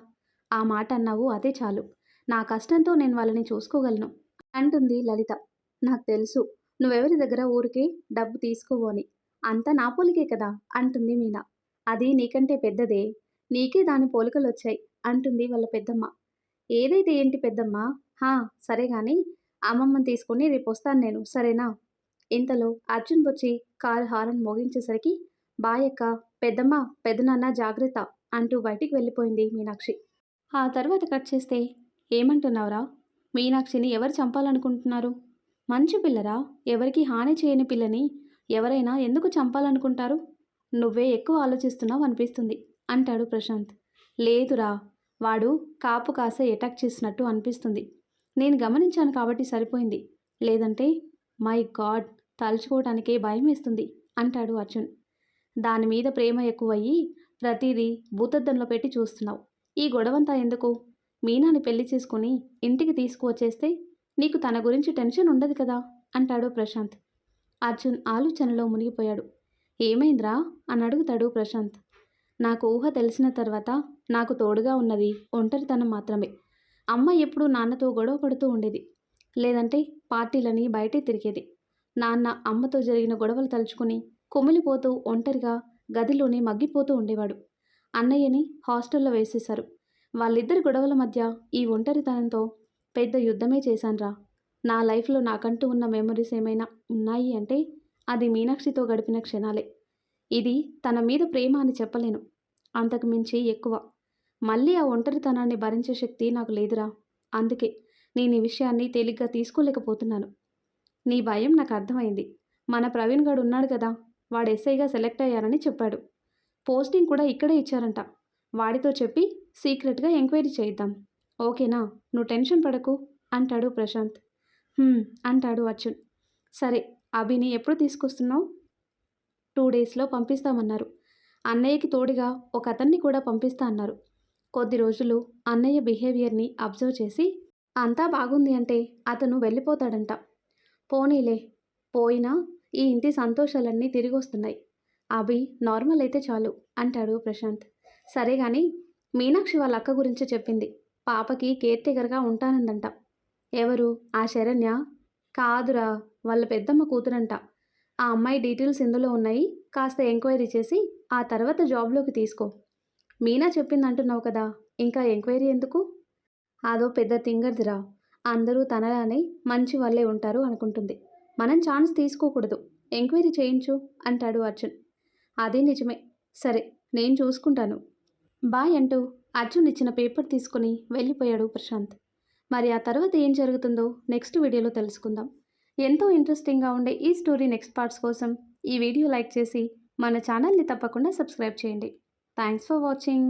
ఆ మాట అన్నావు, అదే చాలు. నా కష్టంతో నేను వాళ్ళని చూసుకోగలను అంటుంది లలిత. నాకు తెలుసు, నువ్వెవరి దగ్గర ఊరికే డబ్బు తీసుకోవు అని. అంతా నా పోలికే కదా అంటుంది మీనా. అది నీకంటే పెద్దదే. నీకే దాని పోలికలొచ్చాయి అంటుంది వాళ్ళ పెద్దమ్మ. ఏదైతే ఏంటి పెద్దమ్మా? హా! సరే గాని అమ్మమ్మని తీసుకొని రేపొస్తాను నేను, సరేనా? ఇంతలో అర్జున్ వచ్చి కారు హారన్ మోగించేసరికి బాయక్క, పెద్దమ్మ, పెదనాన్న జాగ్రత్త అంటూ బయటికి వెళ్ళిపోయింది మీనాక్షి. ఆ తర్వాత కట్ చేస్తే, ఏమంటున్నావురా? మీనాక్షిని ఎవరు చంపాలనుకుంటున్నారు? మంచి పిల్లరా, ఎవరికి హాని చేయని పిల్లని ఎవరైనా ఎందుకు చంపాలనుకుంటారు? నువ్వే ఎక్కువ ఆలోచిస్తున్నావు అనిపిస్తుంది అంటాడు ప్రశాంత్. లేదురా, వాడు కాపు కాసే అటాక్ చేసినట్టు అనిపిస్తుంది. నేను గమనించాను కాబట్టి సరిపోయింది. లేదంటే మై గాడ్, తలుచుకోవటానికే భయం వేస్తుంది అంటాడు అర్జున్. దాని మీద ప్రేమ ఎక్కువయ్యి ప్రతిదీ భూతద్దంలో పెట్టి చూస్తున్నావు. ఈ గొడవంతా ఎందుకు? మీనాని పెళ్లి చేసుకుని ఇంటికి తీసుకువచ్చేస్తే నీకు తన గురించి టెన్షన్ ఉండదు కదా అంటాడు ప్రశాంత్. అర్జున్ ఆలోచనలో మునిగిపోయాడు. ఏమైందిరా అని అడుగుతాడు ప్రశాంత్. నాకు ఊహ తెలిసిన తర్వాత నాకు తోడుగా ఉన్నది ఒంటరితనం మాత్రమే. అమ్మ ఎప్పుడూ నాన్నతో గొడవ పడుతూ ఉండేది. లేదంటే పార్టీలని బయటే తిరిగేది. నాన్న అమ్మతో జరిగిన గొడవలు తలుచుకుని కుమిలిపోతూ ఒంటరిగా గదిలోనే మగ్గిపోతూ ఉండేవాడు. అన్నయ్యని హాస్టల్లో వేసేశారు. వాళ్ళిద్దరి గొడవల మధ్య ఈ ఒంటరితనంతో పెద్ద యుద్ధమే చేశాన్రా. నా లైఫ్లో నాకంటూ ఉన్న మెమరీస్ ఏమైనా ఉన్నాయి అంటే అది మీనాక్షితో గడిపిన క్షణాలే. ఇది తన మీద ప్రేమ అని చెప్పలేను, అంతకు మించి ఎక్కువ. మళ్ళీ ఆ ఒంటరితనాన్ని భరించే శక్తి నాకు లేదురా. అందుకే నేను ఈ విషయాన్ని తేలిగ్గా తీసుకోలేకపోతున్నాను. నీ భయం నాకు అర్థమైంది. మన ప్రవీణ్ గడు ఉన్నాడు కదా, వాడు ఎస్ఐగా సెలెక్ట్ అయ్యారని చెప్పాడు. పోస్టింగ్ కూడా ఇక్కడే ఇచ్చారంట. వాడితో చెప్పి సీక్రెట్గా ఎంక్వైరీ చేయిద్దాం. ఓకేనా? నువ్వు టెన్షన్ పడకు అంటాడు ప్రశాంత్. అంటాడు అర్జున్. సరే, అభిని ఎప్పుడు తీసుకొస్తున్నావు? 2 డేస్లో పంపిస్తామన్నారు. అన్నయ్యకి తోడుగా ఒక అతన్ని కూడా పంపిస్తా అన్నారు. కొద్ది రోజులు అన్నయ్య బిహేవియర్ని అబ్జర్వ్ చేసి అంతా బాగుంది అంటే అతను వెళ్ళిపోతాడంట. పోనీలే, పోయినా ఈ ఇంటి సంతోషాలన్నీ తిరిగొస్తున్నాయి. అభి నార్మల్ అయితే చాలు అంటాడు ప్రశాంత్. సరే గాని మీనాక్షి వాళ్ళ అక్క గురించి చెప్పింది. పాపకి కేర్ టేకర్గా ఉంటానందంట. ఎవరు? ఆ శరణ్య? కాదురా, వాళ్ళ పెద్దమ్మ కూతురంట. ఆ అమ్మాయి డీటెయిల్స్ ఇందులో ఉన్నాయి. కాస్త ఎంక్వైరీ చేసి ఆ తర్వాత జాబ్లోకి తీసుకో. మీనా చెప్పిందంటున్నావు కదా, ఇంకా ఎంక్వైరీ ఎందుకు? అదో పెద్ద తింగర్దిరా. అందరూ తనలానే మంచి వాళ్ళే ఉంటారు అనుకుంటుంది. మనం ఛాన్స్ తీసుకోకూడదు. ఎంక్వైరీ చేయించు అంటాడు అర్జున్. అదే నిజమే. సరే, నేను చూసుకుంటాను. బాయ్ అంటూ అర్జున్ ఇచ్చిన పేపర్ తీసుకుని వెళ్ళిపోయాడు ప్రశాంత్. మరి ఆ తర్వాత ఏం జరుగుతుందో నెక్స్ట్ వీడియోలో తెలుసుకుందాం. ఎంతో ఇంట్రెస్టింగ్గా ఉండే ఈ స్టోరీ నెక్స్ట్ పార్ట్స్ కోసం ఈ వీడియో లైక్ చేసి మన ఛానల్ని తప్పకుండా సబ్స్క్రైబ్ చేయండి. Thanks for watching.